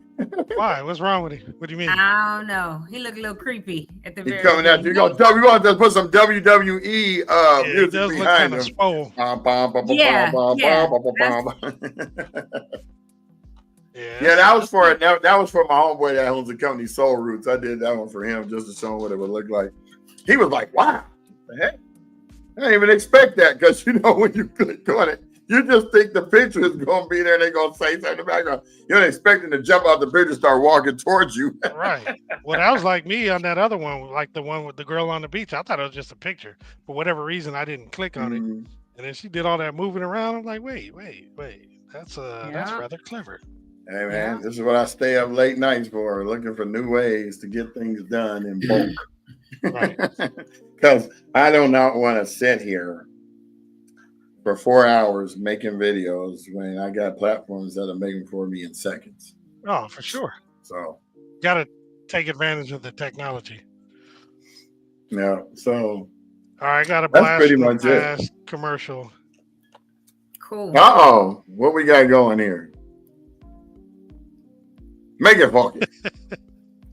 Why? What's wrong with him? What do you mean? I don't know. He looked a little creepy at the very coming at you. We want to put some WWE music behind him. Yeah, that was for my homeboy that owns the company Soul Roots. I did that one for him just to show him what it would look like. He was like, "Wow, what the heck? I didn't even expect that," because when you click on it, you just think the picture is going to be there and they're going to say something in the background. You're not expecting to jump out the picture and start walking towards you. Right. Well, that was like me on that other one, like the one with the girl on the beach. I thought it was just a picture. For whatever reason, I didn't click on it. And then she did all that moving around. I'm like, wait. That's rather clever. Hey, man, this is what I stay up late nights for, looking for new ways to get things done in bulk. Right. Because I do not want to sit here for 4 hours making videos when I got platforms that are making for me in seconds. Oh, for sure. So got to take advantage of the technology. Yeah. So all right, got a blast. That's pretty much it. Commercial. Cool. What we got going here? Make it funky.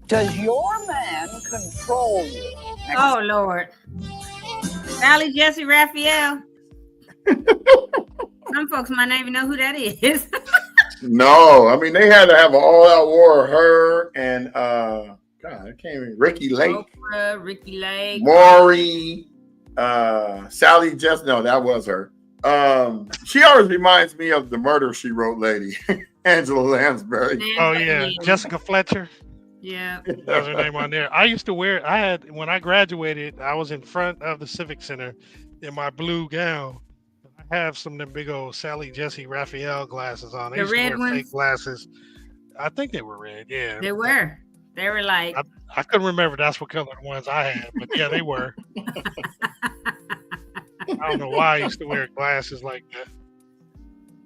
Does your man control you? Oh Lord. Sally Jesse Raphael. Some folks might not even know who that is. No, I mean they had to have an all-out war. Her and I can't even. Ricky Lake, Oprah, Ricky Lake, Maury, Sally Jesse. No, that was her. She always reminds me of the Murder, She Wrote lady, Angela Lansbury. Oh yeah, Jessica Fletcher. Yeah. That was her name on there. I used to wear. When I graduated, I was in front of the Civic Center in my blue gown. I have some of them big old Sally Jesse Raphael glasses on. I The used to red wear ones? fake glasses. I think they were red. Yeah, They were. They were like. I couldn't remember that's what color the ones I had, but yeah, they were. I don't know why I used to wear glasses like that.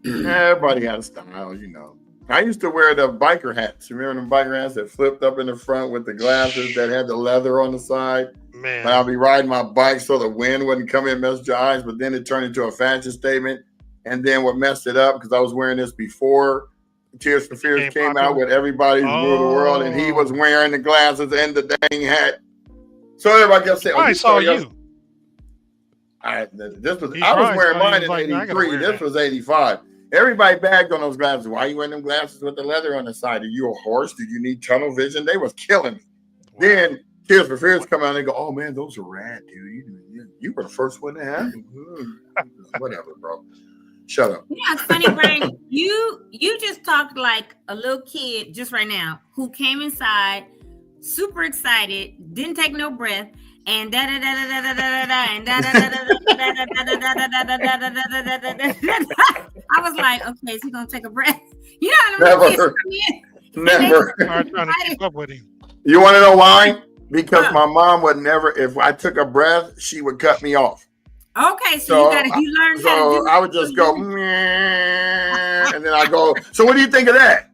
Everybody had a style, you know. I used to wear the biker hats. You remember them biker hats that flipped up in the front with the glasses that had the leather on the side? Man, And I'll be riding my bike so the wind wouldn't come in and mess with your eyes, but then it turned into a fashion statement. And then what messed it up, because I was wearing this before Tears for Fears came out with Everybody's Rule of the World, and he was wearing the glasses and the dang hat. So everybody kept saying, I saw you. I was wearing mine in 83. This was 85. Everybody bagged on those glasses. Why are you wearing them glasses with the leather on the side? Are you a horse? Did you need tunnel vision? They was killing me. Wow. Then Tears for Fears come out and they go, oh man, those are rad, dude. You were the first one to have them. Whatever, bro. Shut up. Yeah, it's funny, Brian. You just talked like a little kid just right now who came inside, super excited, didn't take no breath, and da da da da da da da and da da da da da da. I was like, okay, is he gonna take a breath? You know what I mean? Never. I'm trying to keep up with him. You want to know why? Because my mom would never. If I took a breath, she would cut me off. Okay, so you learned how to do. I would just go, and then I go, so what do you think of that?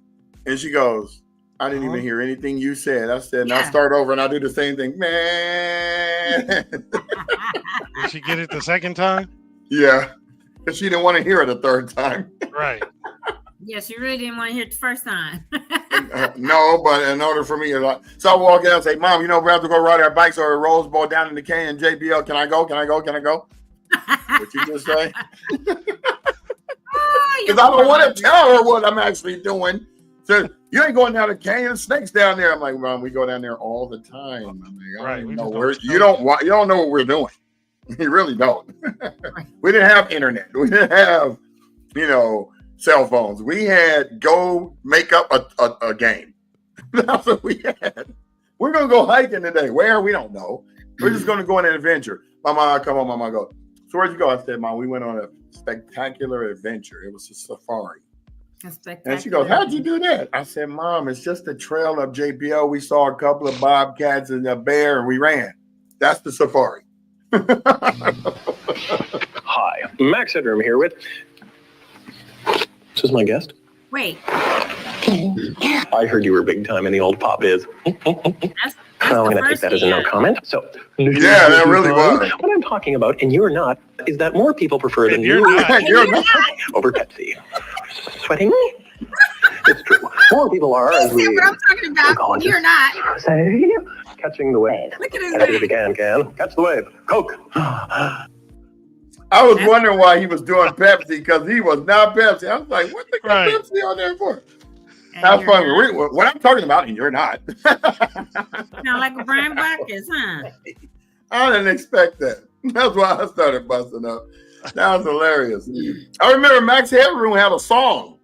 And she goes, I didn't even hear anything you said. I said, and I start over and I do the same thing, man. Did she get it the second time? Yeah, because she didn't want to hear it a third time. Right. Yeah, she really didn't want to hear it the first time. No, but in order for me, so I walk out and say, Mom, we have to go ride our bikes or a Rose Bowl down in the canyon, JBL. Can I go? Can I go? Can I go? What you just say? Because I don't want to tell her what I'm actually doing. So you ain't going down the canyon, snakes down there. I'm like, Mom, we go down there all the time. I'm like, you don't know what we're doing. You really don't. We didn't have internet. We didn't have, cell phones. We had go make up a game. That's what we had. We're gonna go hiking today. Where? We don't know. We're just gonna go on an adventure. Mama, come on, Mama, go. So where'd you go? I said, Mom, we went on a spectacular adventure. It was a safari. And she goes, how'd you do that? I said, Mom, it's just a trail of JPL. We saw a couple of bobcats and a bear and we ran. That's the safari. Hi, Max Headroom here with... This is my guest. Wait. I heard you were big time in the old pop biz. I'm going to take that as a no comment. So, yeah, that really was. What I'm talking about, and you're not, is that more people prefer the new you're not. over Pepsi. Sweating? It's true. More people are. As we what I'm talking about. You're not. Say, catching the wave. Look at his name. Can. Catch the wave. Coke. I was wondering why he was doing Pepsi because he was not Pepsi. I was like, what the Pepsi on there for? That's funny. What I'm talking about, and you're not. Sound like a Brian Bacchus, huh? I didn't expect that. That's why I started busting up. That was hilarious. I remember Max Headroom had a song.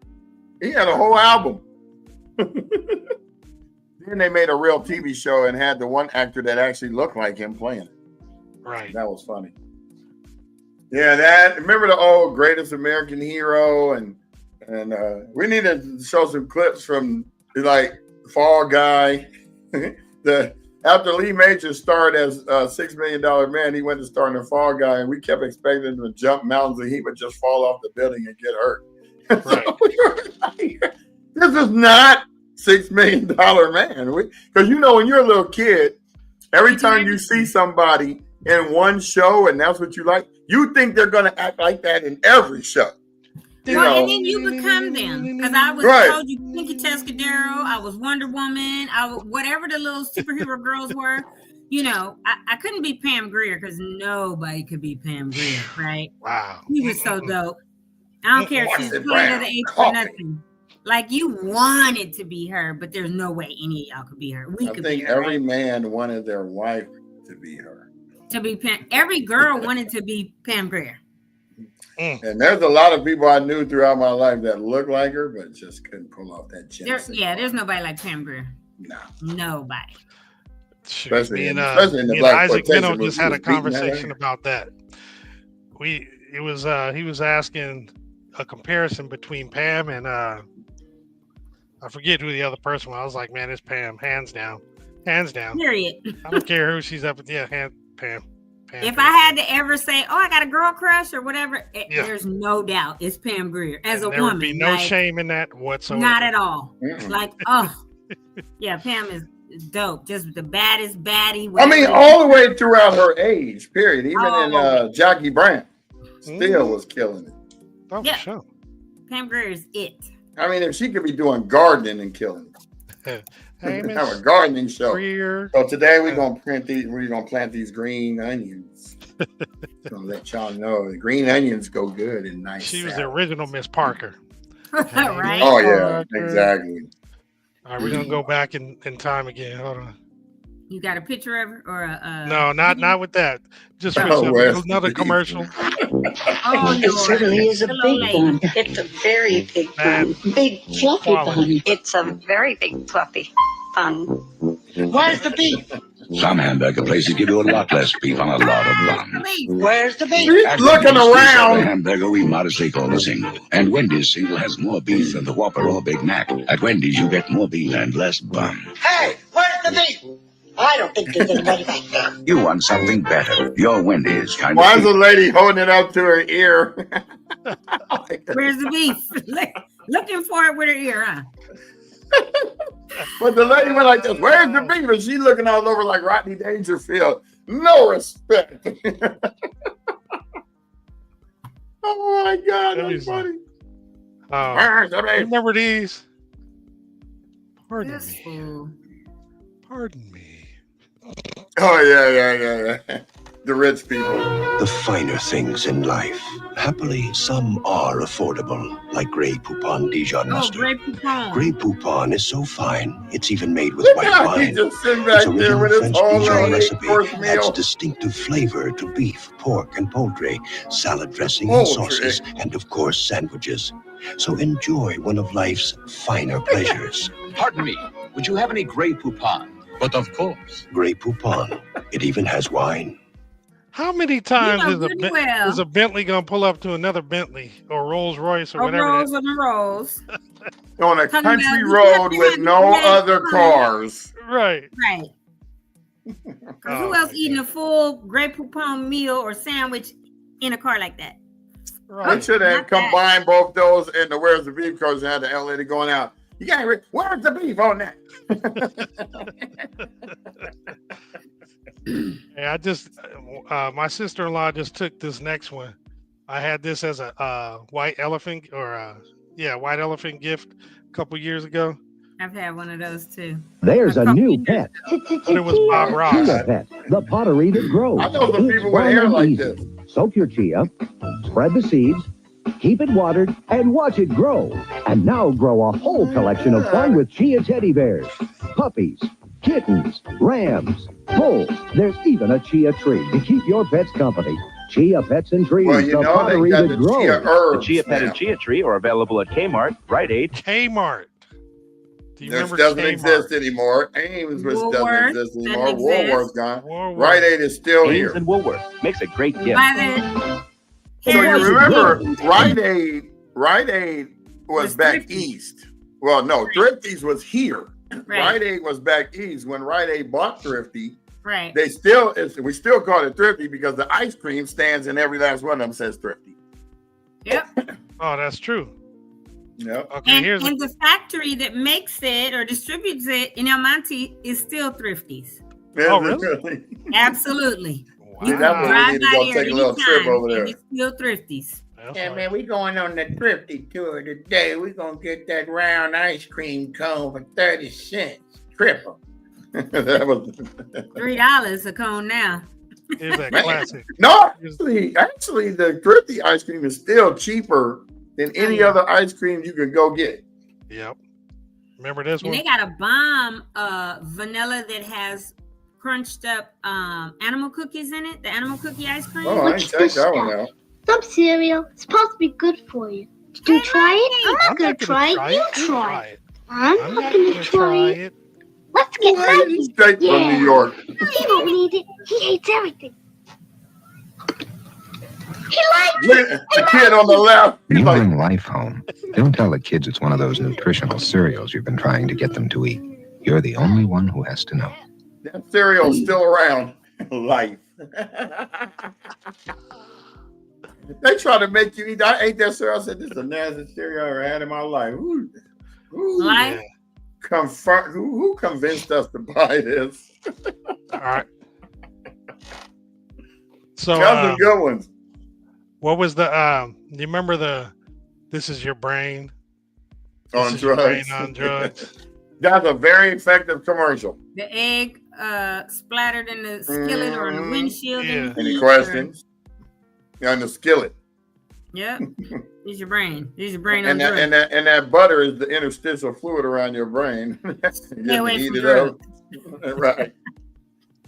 He had a whole album. Then they made a real TV show and had the one actor that actually looked like him playing it. Right. That was funny. Yeah, remember the old Greatest American Hero and we need to show some clips from like Fall Guy. After Lee Majors starred as $6 Million Man, he went to star in the Fall Guy, and we kept expecting him to jump mountains and he would just fall off the building and get hurt. Right. So this is not $6 Million Man. Because when you're a little kid, every time you see somebody in one show and that's what you like, you think they're going to act like that in every show. And then you become them. Because I was told you Pinky Tuscadero, I was Wonder Woman, whatever the little superhero girls were. I couldn't be Pam Grier because nobody could be Pam Grier, right? Wow. He was so dope. I don't care if she's 20 of the age for nothing. Like you wanted to be her, but there's no way any of y'all could be her. I think every man wanted their wife to be her. To be Pam. Every girl wanted to be Pam Grier. And there's a lot of people I knew throughout my life that looked like her, but just couldn't pull off that chin. There's nobody like Pam Grier. No. Nobody. Me and Isaac Minnow just had a conversation about that. He was asking a comparison between Pam and I forget who the other person was. I was like, man, it's Pam, hands down. Period. I don't care who she's up with. Yeah, Pam. If I had to ever say, "Oh, I got a girl crush" or whatever, there's no doubt it's Pam Grier as a woman. There would be no shame in that whatsoever. Not at all. Like, yeah, Pam is dope. Just the baddest baddie. I mean, all the way throughout her age. Period. Even in Jackie Brandt, still was killing it. Oh, yeah. Sure. Pam Grier is it. I mean, if she could be doing gardening and killing it. Have a gardening show. So today we're gonna plant these green onions. Gonna let y'all know the green onions go good and nice. She was the original Miss Parker. Right? Oh yeah, exactly. All right, we're gonna go back in time again. Hold on. You got a picture of her or a? No, not with that. Just with another commercial. It certainly is a big bun. It's a very big bun. Big fluffy bun. It's a very big fluffy bun. Where's the beef? Some hamburger places give you a lot less beef on a lot of bun. Where's the beef? He's looking around. The hamburger we modestly call a single. And Wendy's single has more beef than the Whopper or Big Mac. At Wendy's, you get more beef and less bun. Hey, where's the beef? I don't think there's anybody back there. You want something better. Your Wendy's kind Why is the lady holding it up to her ear? Where's the beef? Looking for it with her ear, huh? But the lady went like this, where's the beef? And she looking all over like Rodney Dangerfield. No respect. Oh my God, that's funny. Remember these? Pardon me. Oh yeah. The rich people. The finer things in life. Happily, some are affordable, like Grey Poupon Dijon mustard. Grey Poupon. Grey Poupon is so fine, it's even made with white wine. Just sitting back It's a there with his French whole Dijon recipe course adds meal. distinctive flavor to beef, pork, and poultry, salad dressing and sauces, and of course sandwiches. So enjoy one of life's finer pleasures. Pardon me, would you have any Grey Poupon? But of course. Grey Poupon. It even has wine. How many times is a Bentley gonna pull up to another Bentley or Rolls Royce or whatever? Rolls on the rolls. On a country road with no other cars. Right. Who else eating a full Grey Poupon meal or sandwich in a car like that? Right. They should have combined both those and the where's the beef because they had the LA going out. You can't where's the beef on that? Yeah, I just my sister-in-law just took this next one. I had this as a white elephant white elephant gift a couple years ago. I've had one of those too. There's a new pet. But it was Bob Ross. Chia pet, the pottery that grows. I know some people with hair like this. Soak your chia, spread the seeds, keep it watered, and watch it grow. And now grow a whole collection of fun with chia teddy bears, puppies, kittens, rams, bulls. There's even a chia tree to keep your pets company. Chia Pets and Trees, well, the pottery that grows. The Chia Pet and Chia Tree are available at Kmart, Rite Aid. Kmart. Do you remember doesn't Kmart? Exist anymore. Ames doesn't exist anymore. Woolworth's gone. Rite Aid is still Ames here. and Woolworth makes a great gift. So you remember Rite Aid was back east. Well, no, Thrifty's was here. Rite Aid was back east. When Rite Aid bought Thrifty, we still call it Thrifty because the ice cream stands in every last one of them says Thrifty. Yep. Oh, that's true. Yep. Okay, and the factory that makes it or distributes it in El Monte is still Thrifty's. Oh, really? Absolutely. Wow. You can drive by there take a little trip over there. It's still Thrifty's. Yeah, man, we going on the Thrifty tour today. We're going to get that round ice cream cone for 30 cents. Triple. That was $3 a cone now. Is that classic? No, actually, the Thrifty ice cream is still cheaper than any other ice cream you can go get. Yep. Remember this one? And they got a bomb vanilla that has crunched up animal cookies in it. The animal cookie ice cream. Oh, I ain't take that one out. Some cereal is supposed to be good for you. Did you try it? I'm not going to try it. You try it. I'm not going to try it. Let's get Mikey. Straight from New York. He don't need it. He hates everything. He likes it. The kid on the left. You bring life home. Don't tell the kids it's one of those nutritional cereals you've been trying to get them to eat. You're the only one who has to know. That cereal's still around. Life. They try to make you eat. I ate that cereal. I said, this is the nastiest cereal I ever had in my life. Ooh, Life? Who convinced us to buy this? All right. So some good ones. What was the you remember the "This is your brain on drugs"? On drugs. That's a very effective commercial. The egg splattered in the skillet or the windshield. Yeah. Any questions? On the skillet. Yep. It's your brain. It's your brain And on drugs. and that butter is the interstitial fluid around your brain. Stay away heat from it drugs. up. Right.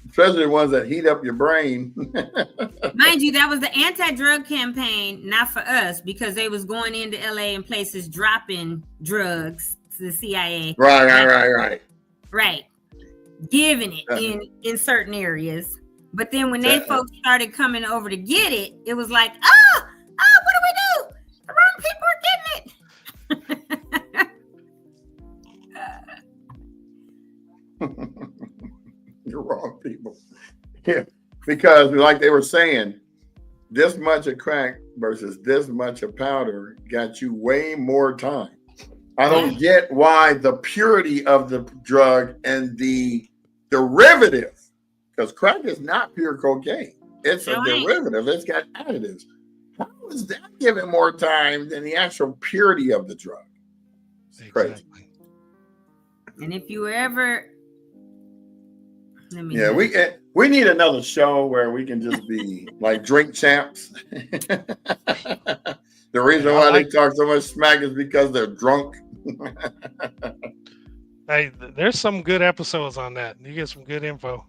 Especially the ones that heat up your brain. Mind you, that was the anti-drug campaign, not for us, because they was going into LA and places dropping drugs to the CIA. Right. Right. Giving it in certain areas. But then when they folks started coming over to get it, it was like, what do we do? The wrong people are getting it. You're wrong, people. Yeah, because like they were saying, this much of crack versus this much of powder got you way more time. I don't get why the purity of the drug and the derivative, because crack is not pure cocaine. It's a derivative. It's got additives. How is that giving more time than the actual purity of the drug? It's crazy. And if you were ever... we need another show where we can just be like drink champs. The reason why they talk so much smack is because they're drunk. Hey, there's some good episodes on that. You get some good info.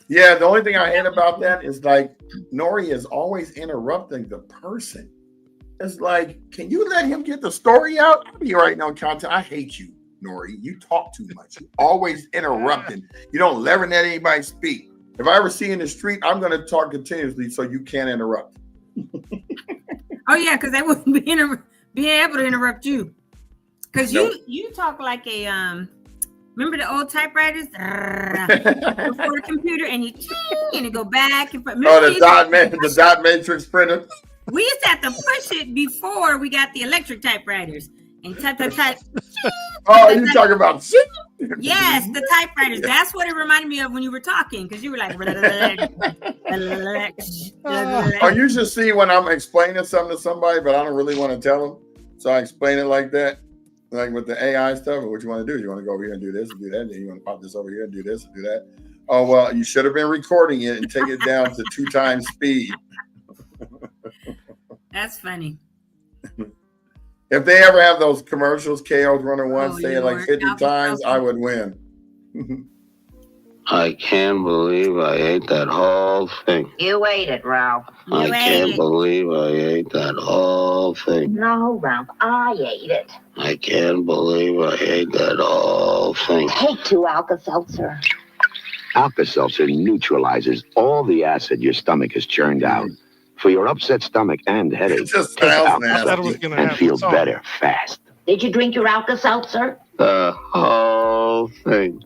Yeah, the only thing I hate about that is like Nori is always interrupting the person. It's like, can you let him get the story out? I'll be writing on content. I hate you, Nori. You talk too much. You always interrupting. You don't let anybody speak. If I ever see you in the street, I'm going to talk continuously so you can't interrupt. Oh yeah, because they wouldn't be able to interrupt you. Because you talk like a remember the old typewriters before the computer, and you go back and the dot matrix printer. We used to have to push it before we got the electric typewriters and type. Oh, you talking about shit? Yes, the typewriters. That's what it reminded me of when you were talking, because you were like. Oh, you should see when I'm explaining something to somebody, but I don't really want to tell them, so I explain it like that, like with the AI stuff. What you want to do? You want to go over here and do this and do that, and then you want to pop this over here and do this and do that. Oh well, you should have been recording it and take it down to 2 times speed. That's funny. If they ever have those commercials, KO's running one, say it like 50 times, I would win. I can't believe I ate that whole thing. You ate it, Ralph. I can't believe I ate that whole thing. No, Ralph, I ate it. I can't believe I ate that whole thing. Take 2 Alka-Seltzer. Alka-Seltzer neutralizes all the acid your stomach has churned out. For your upset stomach and headache, take Alka-Seltzer and feel better fast. Did you drink your Alka-Seltzer? The whole thing.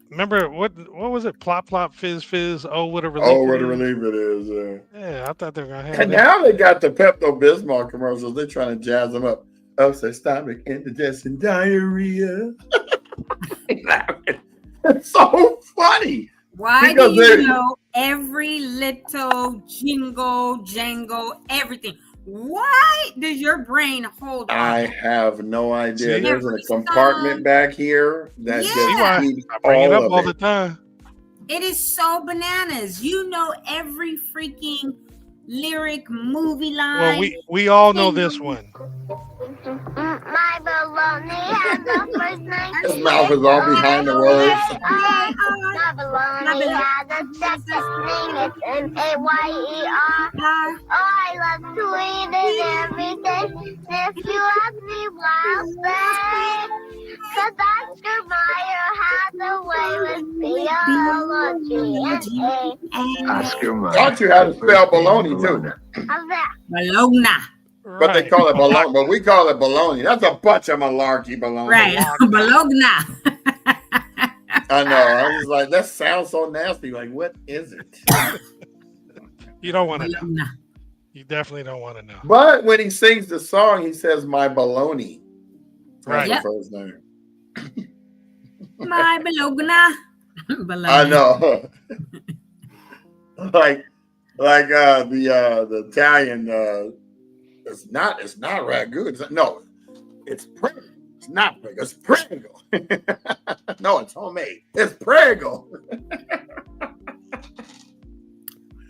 Remember what was it? Plop, plop, fizz, fizz. Oh, what a relief! Oh, what a relief it is! Yeah, I thought they were gonna have. And now they got the Pepto-Bismol commercials. They're trying to jazz them up. Upset stomach, indigestion, diarrhea. It's so funny. Why do you know every little jingle, jangle, everything? Why does your brain hold on? I have no idea. There's a compartment back here that just keeps all the time. It is so bananas. You know every freaking lyric movie line. Well, we all know this one. My baloney has the first name. His mouth is all behind the words. My baloney has a second name. It's M-A-Y-E-R. Oh, I love to eat it every day. If you ask me why, I'll say, 'cause Oscar Mayer has a way with biology. Oscar Mayer. Taught you how to spell baloney too. How's that? Bologna. But they call it baloney, but we call it baloney. That's a bunch of malarkey baloney. Right. Bologna. I know. I was like, that sounds so nasty. Like, what is it? You don't want to know. You definitely don't want to know. But when he sings the song, he says, my baloney. Right. That's the first name. My bologna. I know. like the Italian, it's not ragu. It's prego. It's not prego. It's prego. No, it's homemade. It's prego.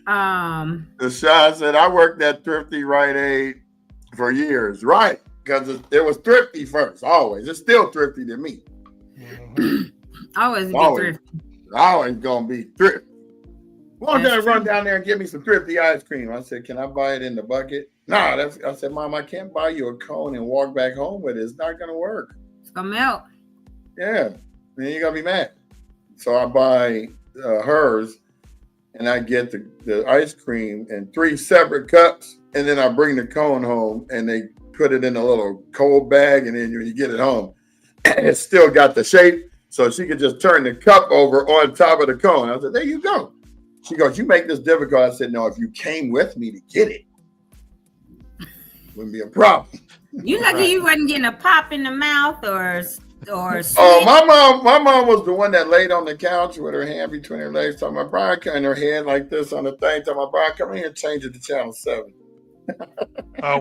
The shot said, I worked at Thrifty Rite Aid for years, right? Because it was Thrifty first, always. It's still Thrifty to me. Always Thrifty. Always gonna be Thrifty. One day I run down there and give me some Thrifty ice cream. I said, can I buy it in the bucket? No, I said, Mom, I can't buy you a cone and walk back home with it. It's not gonna work. It's gonna melt. Yeah, then you're gonna be mad. So I buy hers, and I get the ice cream in 3 separate cups, and then I bring the cone home, and they put it in a little cold bag, and then when you get it home, it's still got the shape, so she could just turn the cup over on top of the cone. I said, there you go. She goes, you make this difficult. I said, no, if you came with me to get it, wouldn't be a problem. You lucky you wasn't getting a pop in the mouth or oh, my mom was the one that laid on the couch with her hand between her legs, talking about Brian, and her head like this on the thing, talking about Brian, come here and change it to channel 7.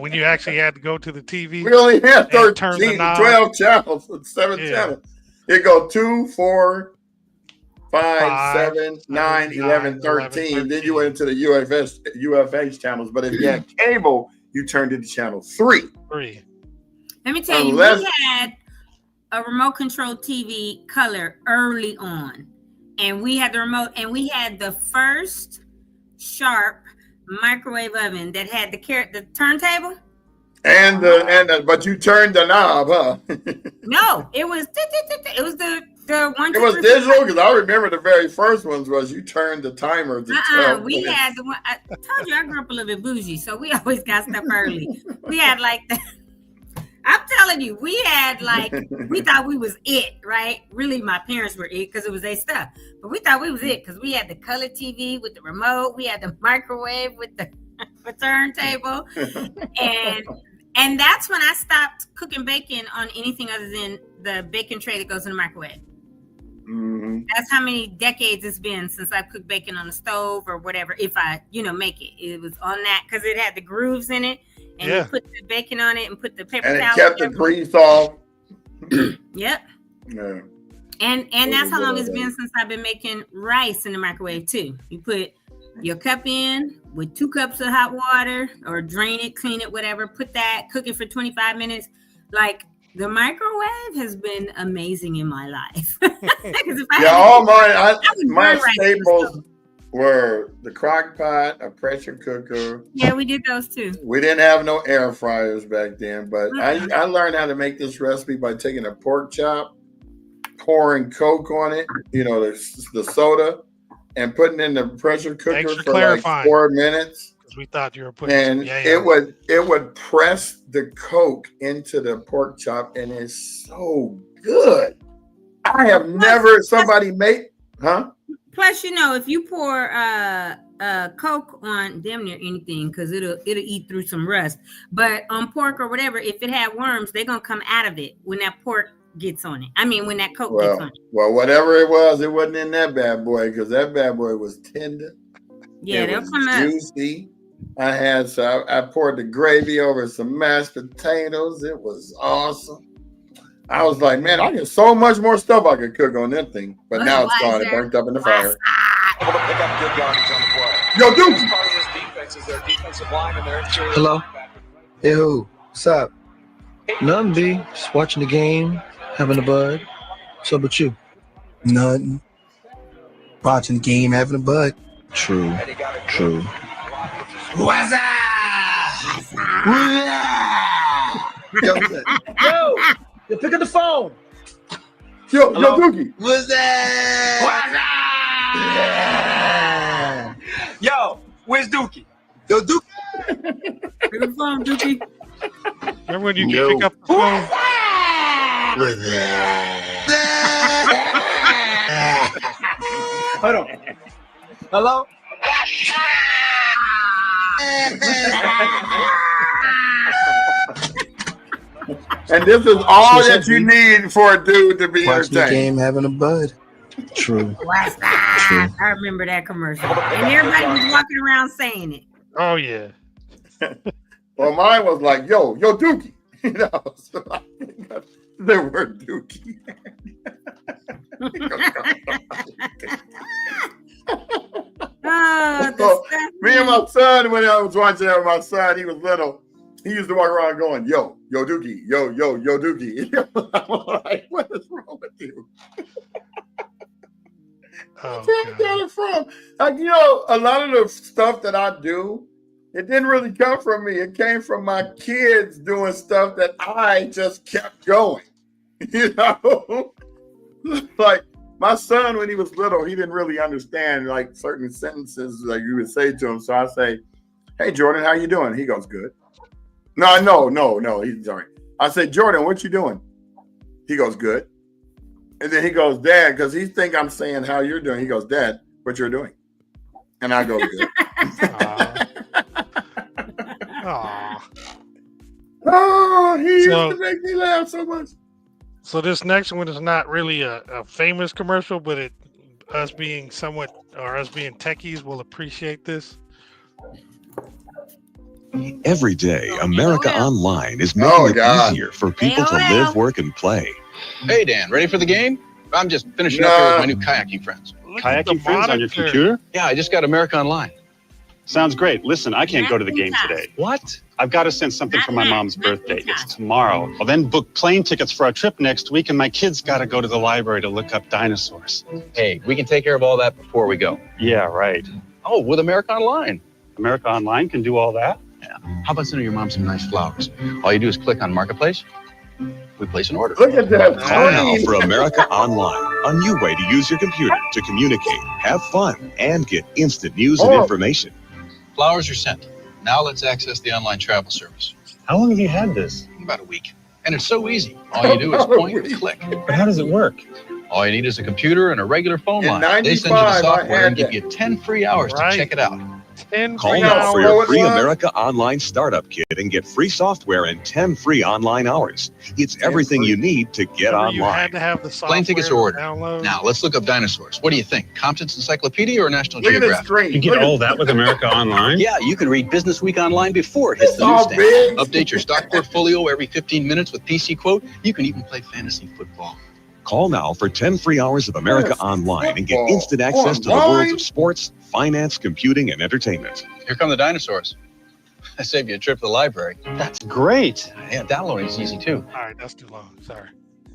When you actually had to go to the TV, we only had 13, 12 channels, 7 channels. It go 2, 4, 5, 7, 9, 11, 13. Then you went into the UFH channels. But if you had cable, you turned it to channel 3. Let me tell you, we had a remote control TV color early on, and we had the remote, and we had the first Sharp microwave oven that had the turntable. But you turned the knob, huh? No, it was the one. It was digital, because I remember the very first ones was you turned the timer to 12 we minutes. had the one. I told you I grew up a little bit bougie, so we always got stuff early. We had like the. I'm telling you, we had like, we thought we was it, right? Really, my parents were it because it was their stuff. But we thought we was it because we had the color TV with the remote. We had the microwave with the turntable. And that's when I stopped cooking bacon on anything other than the bacon tray that goes in the microwave. Mm-hmm. That's how many decades it's been since I've cooked bacon on the stove or whatever. If I, make it. It was on that because it had the grooves in it. And you put the bacon on it and put the paper towel. And it kept the grease off. Yep. Yeah. And that's how long it's been since I've been making rice in the microwave too. You put your cup in with 2 cups of hot water, or drain it, clean it, whatever. Put that, cook it for 25 minutes. Like, the microwave has been amazing in my life. All my staples were the crock pot, a pressure cooker. Yeah, we did those too. We didn't have no air fryers back then, but I learned how to make this recipe by taking a pork chop, pouring Coke on it, the soda, and putting it in the pressure cooker for like 4 minutes. Because we thought you were putting it would press the Coke into the pork chop, and it's so good. I have never somebody made, huh? Plus, if you pour Coke on damn near anything, because it'll eat through some rust. But on pork or whatever, if it had worms, they're gonna come out of it when that pork gets on it. I mean, when that Coke gets on it. Well, whatever it wasn't in that bad boy, because that bad boy was tender. Yeah, they'll come out. Juicy. I poured the gravy over some mashed potatoes. It was awesome. I was like, man, I got so much more stuff I could cook on that thing. But now it's gone. It burnt up in the fire. Yo, dude. defenses, their defensive line, and their interior. Hello? Hey, who? What's up? Nothing, B. Just watching the game, having a bud. What's up with you? Nothing. Watching the game, having a bud. True. True. What's up? Yo, pick up the phone. Yo, Dookie. What's that? Yo, where's Dookie? Yo, Dookie. Pick up the phone, Dookie. Remember when you can pick up the phone? Hold on. Hello? And this is all that you need for a dude to be Watching the entertained. game, having a bud. True. What's that? I remember that commercial. And everybody was walking around saying it. Oh, yeah. Well, mine was like, yo, Dookie. You know, so I think the word Dookie. So, me and my son, when I was watching that with my son, he was little. He used to walk around going, yo, Dookie, yo, Dookie. I'm like, what is wrong with you? Oh, Where did it from? Like, you know, a lot of the stuff that I do, it didn't really come from me. It came from my kids doing stuff that I just kept going. You know? Like, my son, when he was little, he didn't really understand, like, certain sentences like you would say to him. So I say, hey, Jordan, how you doing? He goes, good. No. He's sorry. I say, Jordan, what you doing? He goes, good. And then he goes, Dad, because he think I'm saying how you're doing. He goes, Dad, what you're doing? And I go, good. Oh, he used to make me laugh so much. So this next one is not really a famous commercial, but us being techies will appreciate this. Every day, America Online is making it easier for people to live, work, and play. Hey, Dan, ready for the game? I'm just finishing up here with my new kayaking friends. Kayaking friends on your computer? Yeah, I just got America Online. Sounds great. Listen, I can't go to the game today. What? I've got to send something for my mom's birthday. It's tomorrow. I'll then book plane tickets for our trip next week, and my kids got to go to the library to look up dinosaurs. Hey, we can take care of all that before we go. Yeah, right. Oh, with America Online. America Online can do all that? Yeah. How about sending your mom some nice flowers? All you do is click on Marketplace. We place an order. Look at that. Call now for America Online, a new way to use your computer to communicate, have fun, and get instant news and information. Flowers are sent. Now let's access the online travel service. How long have you had this? About a week. And it's so easy. All you do is point and click. But how does it work? All you need is a computer and a regular phone line. They send you the software and give you 10 free hours to check it out. Call now for your free America Online Startup Kit and get free software and 10 free online hours. It's everything you need to get online. You had to have the software. Plane tickets are ordered. Now, let's look up dinosaurs. What do you think? Compton's Encyclopedia or National Geographic? You get all that with America Online? Yeah, you can read Business Week Online before it hits the newsstand. Update your stock portfolio every 15 minutes with PC Quote. You can even play fantasy football. Call now for 10 free hours of America Online and get instant access to the worlds of sports, finance, computing, and entertainment. Here come the dinosaurs. I saved you a trip to the library. That's great. Yeah, downloading is easy too. All right, that's too long. Sorry.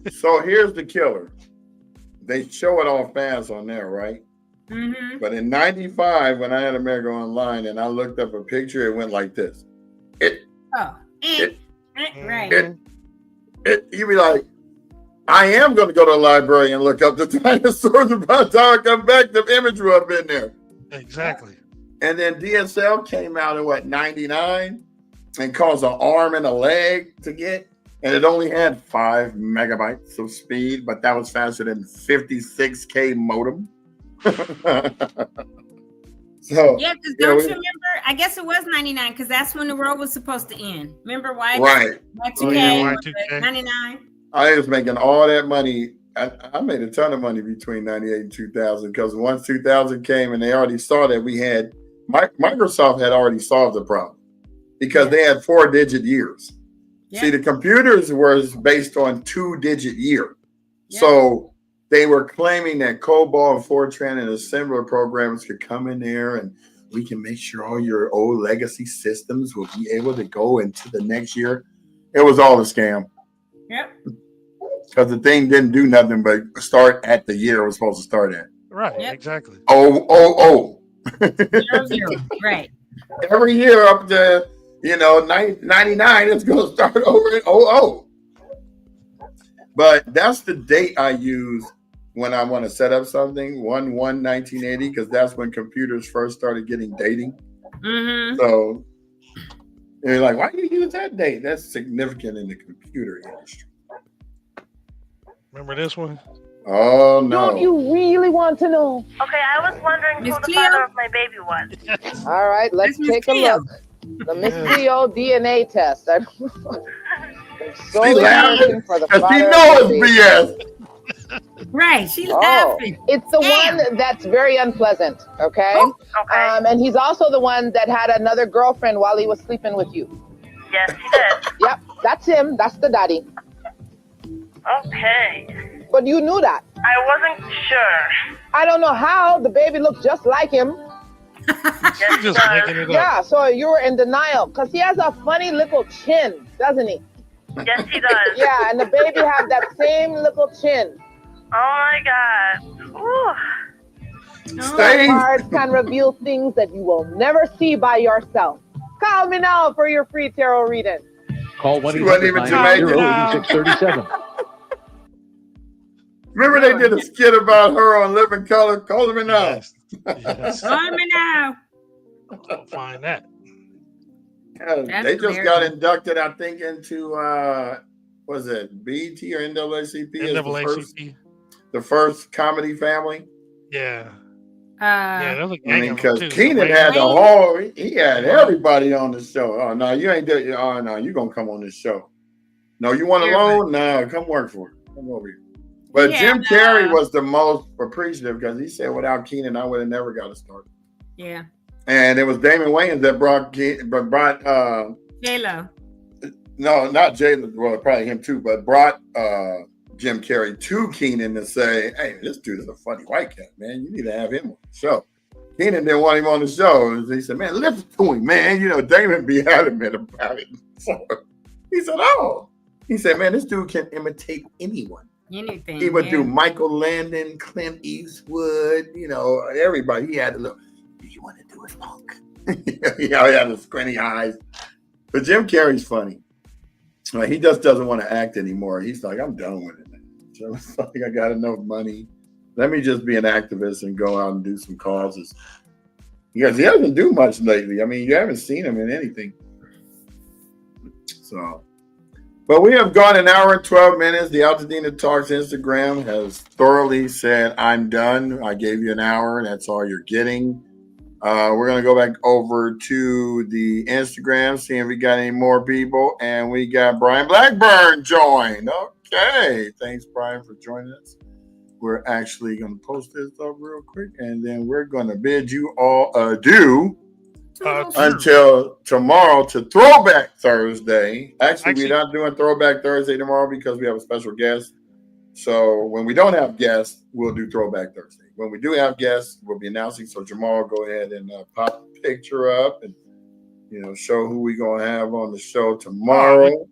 So here's the killer. They show it all fast on there, right? Mm-hmm. But in '95, when I had America Online and I looked up a picture, it went like this. Right. You'd be like, I am going to go to the library and look up the dinosaurs. By the time I come back, the image would have been there. Exactly. And then DSL came out in '99 and caused an arm and a leg to get. And it only had 5 megabytes of speed, but that was faster than 56K modem. So yeah, because don't you remember? I guess it was '99 because that's when the world was supposed to end. Remember why? Right. Y2K, 99. I was making all that money. I made a ton of money between 98 and 2000 because once 2000 came and they already saw that we had, Microsoft had already solved the problem because they had 4-digit years. Yeah. See, the computers was based on 2-digit year. Yeah. So they were claiming that COBOL and Fortran and assembler programs could come in there and we can make sure all your old legacy systems will be able to go into the next year. It was all a scam. Yep. Because the thing didn't do nothing but start at the year it was supposed to start at. Right, exactly. Oh. 00. Right. Every year up to 99, it's going to start over at 00. But that's the date I use when I want to set up something, 1/1/1980, because that's when computers first started getting dating. Mm-hmm. So you're like, why do you use that date? That's significant in the computer industry. Remember this one? Oh, no. Don't you really want to know? Okay, I was wondering who the father of my baby was. All right, let's take a look. The Miss Cleo DNA test. I'm so looking for the father. She knows BS. Right, she's laughing. It's the one that's very unpleasant, okay? Oh, okay. And he's also the one that had another girlfriend while he was sleeping with you. Yes, he did. Yep, that's him. That's the daddy. Okay. But you knew that. I wasn't sure. I don't know how. The baby looked just like him. Yes, Just making it up. Yeah, so you were in denial because he has a funny little chin, doesn't he? Yes, he does. Yeah, and the baby have that same little chin. Oh my God. Ooh. Some cards can reveal things that you will never see by yourself. Call me now for your free tarot reading. Call She wasn't even Jamaican. 1-800-980-8637. Remember they did a skit about her on Living Color? Call me now. Yes. Call me now. I'll find that. Yeah, they just got inducted, I think, into was it BET or NAACP? as NAACP. The first comedy family. Yeah. Yeah, that was a I mean, because too. Keenan had the whole, he had everybody on the show. Oh no, you ain't doing. Oh no, you gonna come on this show? No, you want a loan? No, come work for it. Come over here. But Jim Carrey was the most appreciative because he said, without Keenan, I would have never got it started. Yeah. And it was Damon Wayans that brought J-Lo. No, not J-Lo. Well, probably him too, but brought Jim Carrey to Keenan to say, hey, this dude is a funny white cat, man. You need to have him on the show. Keenan didn't want him on the show. He said, man, listen to him, man. Damon be adamant about it. So he said, oh. He said, man, this dude can imitate anyone. Anything. He would do Michael Landon, Clint Eastwood, everybody. He had a little, do you want to do it, punk? He had the squinty eyes. But Jim Carrey's funny. He just doesn't want to act anymore. He's like, I'm done with it. So it's like, I got enough money. Let me just be an activist and go out and do some causes. Because he doesn't do much lately. I mean, you haven't seen him in anything. So, but we have gone an hour and 12 minutes. The Altadena Talks Instagram has thoroughly said, I'm done. I gave you an hour. That's all you're getting. We're going to go back over to the Instagram, see if we got any more people. And we got Brian Blackburn joined. Okay. Thanks, Brian, for joining us. We're actually going to post this up real quick. And then we're going to bid you all adieu until tomorrow to Throwback Thursday. Actually, we're not doing Throwback Thursday tomorrow because we have a special guest. So when we don't have guests, we'll do Throwback Thursday. When we do have guests, we'll be announcing. So Jamal, go ahead and pop the picture up and, show who we're going to have on the show tomorrow.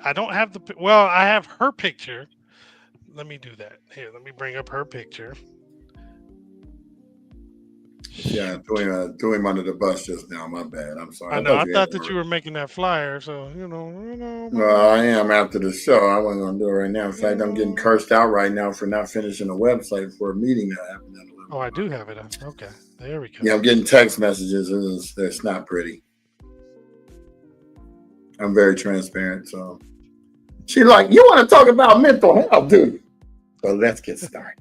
I don't have I have her picture. Let me do that. Here, let me bring up her picture. Yeah, threw him under the bus just now. My bad. I'm sorry. I know. I thought that you were making that flyer, so Well, I am after the show. I wasn't gonna do it right now. In fact, I'm getting cursed out right now for not finishing a website for a meeting that happened. Oh, I do have it. Okay, there we go. Yeah, I'm getting text messages. It's not pretty. I'm very transparent. So she's like, "You want to talk about mental health, dude?" So let's get started.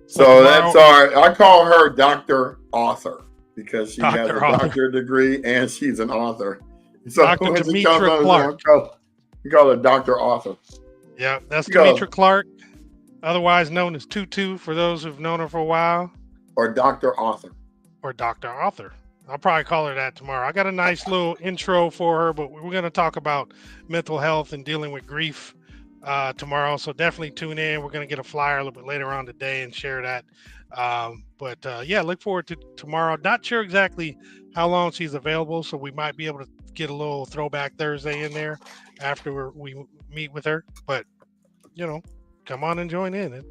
So that's I call her Dr. Author because she has a doctorate degree and she's an author. So Dr. Demetra Clark. We call her Dr. Author. Yeah, that's Demetra Clark, otherwise known as Tutu for those who've known her for a while. Or Dr. Author. Or Dr. Author. I'll probably call her that tomorrow. I got a nice little intro for her, but we're going to talk about mental health and dealing with grief tomorrow. So definitely tune in. We're going to get a flyer a little bit later on today and share that Yeah, look forward to tomorrow. Not sure exactly how long she's available, so we might be able to get a little throwback Thursday in there after we meet with her. But come on and join in.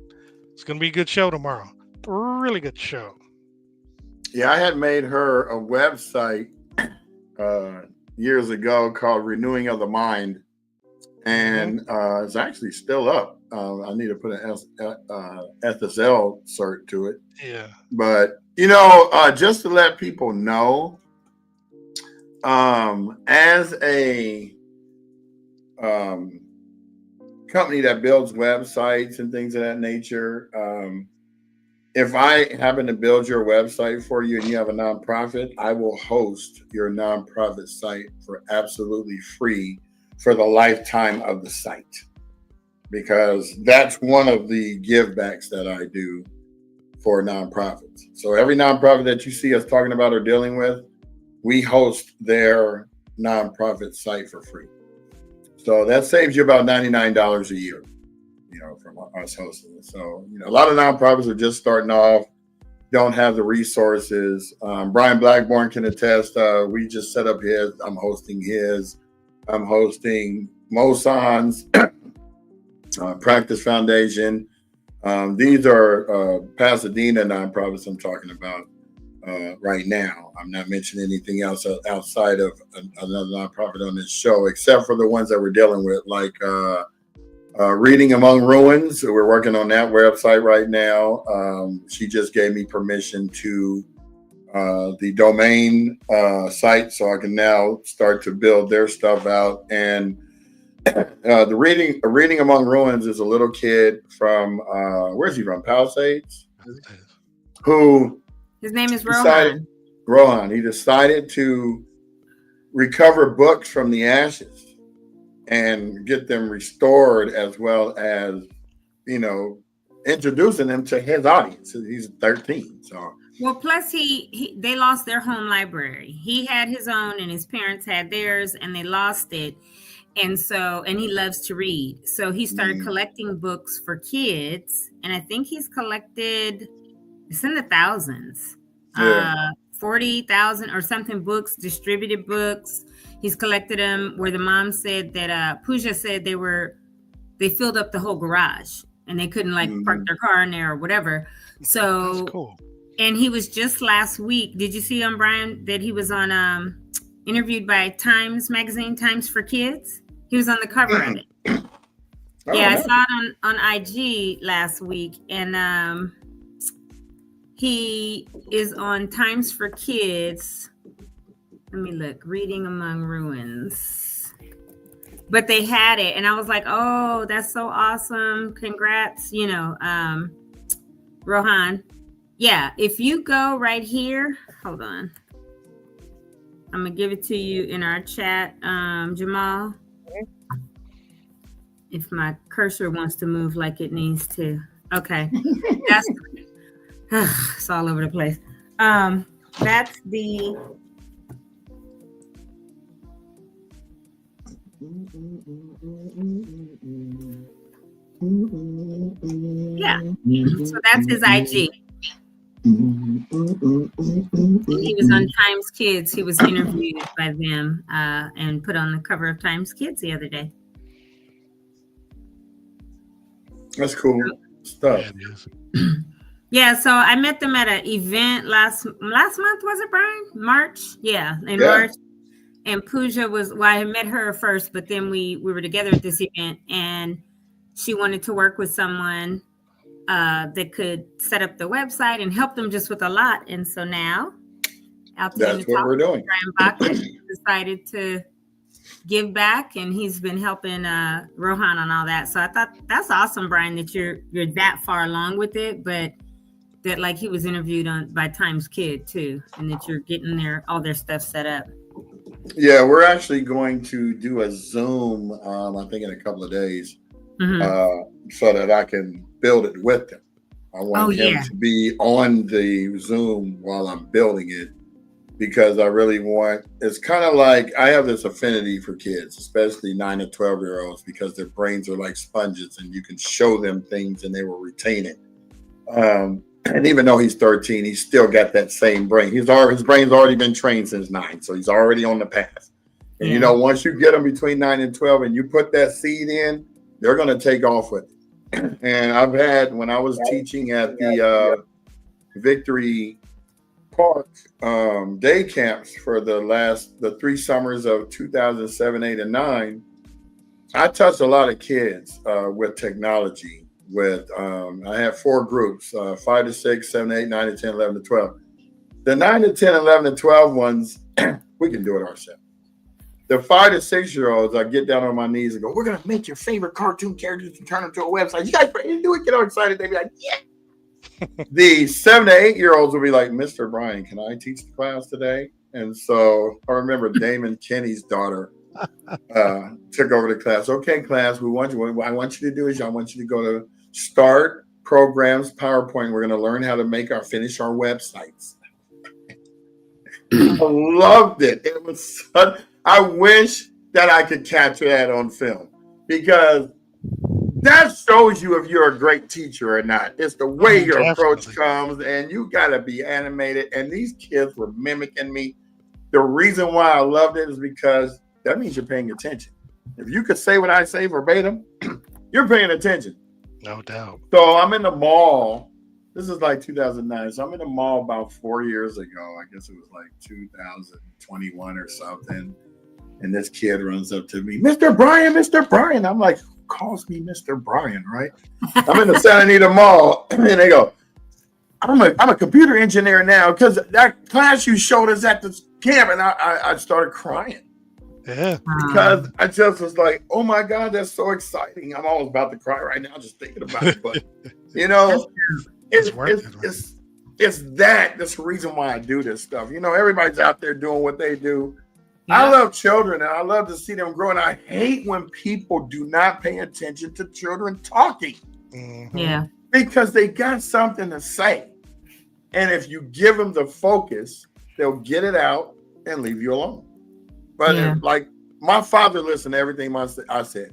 It's going to be a good show tomorrow. Really good show. Yeah, I had made her a website years ago called Renewing of the Mind, and it's actually still up. I need to put an SSL cert to it. Yeah. But, just to let people know, as a company that builds websites and things of that nature, if I happen to build your website for you and you have a nonprofit, I will host your nonprofit site for absolutely free for the lifetime of the site, because that's one of the givebacks that I do for nonprofits. So every nonprofit that you see us talking about or dealing with, we host their nonprofit site for free. So that saves you about $99 a year, from us hosting it. So, a lot of nonprofits are just starting off, don't have the resources. Brian Blackburn can attest. We just set up his. I'm hosting his. I'm hosting Mosan's Practice Foundation. These are Pasadena nonprofits I'm talking about right now. I'm not mentioning anything else outside of another nonprofit on this show, except for the ones that we're dealing with, like Reading Among Ruins. So we're working on that website right now. She just gave me permission to the domain site, so I can now start to build their stuff out. And the Reading Among Ruins is a little kid from where's he from? Palisades, who his name is Rohan. Rohan. He decided to recover books from the ashes and get them restored, as well as introducing them to his audience. He's 13, so. Well, plus they lost their home library. He had his own, and his parents had theirs, and they lost it. And he loves to read. So he started collecting books for kids. And I think he's collected, it's in the thousands, 40,000 or something books, distributed books. He's collected them where the mom said that, Pooja said they filled up the whole garage and they couldn't park their car in there or whatever. So, that's cool. And he was just last week. Did you see on Brian that he was on, interviewed by Times Magazine, Times for Kids? He was on the cover of it. I saw it on IG last week, and he is on Times for Kids. Let me look. Reading Among Ruins. But they had it, and I was like, "Oh, that's so awesome! Congrats!" Rohan. Yeah, if you go right here, hold on. I'm gonna give it to you in our chat, Jamal. If my cursor wants to move like it needs to. Okay. That's it's all over the place. That's the so that's his IG. He was on Times Kids. He was interviewed by them and put on the cover of Times Kids the other day. That's cool stuff. Yeah, so I met them at an event last month, was it, Brian? March? Yeah, in March. And Pooja I met her first, but then we were together at this event, and she wanted to work with someone that could set up the website and help them just with a lot. And so now, that's what we're doing. Brian Bach decided to give back, and he's been helping Rohan on all that. So I thought that's awesome, Brian, that you're that far along with it, but that like he was interviewed by Times Kid too, and that you're getting all their stuff set up. Yeah, we're actually going to do a Zoom, I think in a couple of days, so that I can build it with him. I want him to be on the Zoom while I'm building it, because I really it's kind of like I have this affinity for kids, especially 9 to 12-year-olds, because their brains are like sponges and you can show them things and they will retain it. And even though he's 13, he's still got that same brain. His brain's already been trained since 9, so he's already on the path. And you know, once you get them between 9 and 12 and you put that seed in, they're going to take off with it. And I've had, when I was teaching at the Victory Park day camps for the 3 summers of 2007, 8, and 9, I touched a lot of kids with technology. I have 4 groups, 5 to 6, 7 to 8, 9 to 10, 11 to 12. The 9 to 10, 11 to 12 ones, we can do it ourselves. The 5 to 6-year-olds, I get down on my knees and go, we're going to make your favorite cartoon characters and turn them to a website. You guys ready to do it? Get all excited. They'd be like, yeah. The 7 to 8-year-olds will be like, Mr. Brian, can I teach the class today? And so I remember Damon Kenny's daughter took over the class. Okay, class, what I want you to do is I want you to go to Start, Programs, PowerPoint. We're going to learn how to finish our websites. I loved it. It was I wish that I could capture that on film, because that shows you if you're a great teacher or not. It's the way your approach comes, and you got to be animated. And these kids were mimicking me. The reason why I loved it is because that means you're paying attention. If you could say what I say verbatim, you're paying attention. No doubt. So I'm in the mall. This is like 2009. So I'm in the mall about 4 years ago. I guess it was like 2021 or something. And this kid runs up to me, Mr. Brian, Mr. Brian. I'm like, who calls me Mr. Brian, right? I'm in the Santa Anita Mall. And they go, I'm a computer engineer now, because that class you showed us at the camp. And I started crying. Yeah. Because I just was like, oh my God, that's so exciting. I'm almost about to cry right now just thinking about it. But, you know, it's that's the reason why I do this stuff. You know, everybody's out there doing what they do. Yeah. I love children, and I love to see them grow. And I hate when people do not pay attention to children talking. Mm-hmm. Yeah. Because they got something to say. And if you give them the focus, they'll get it out and leave you alone. But if, like, my father listened to everything I said.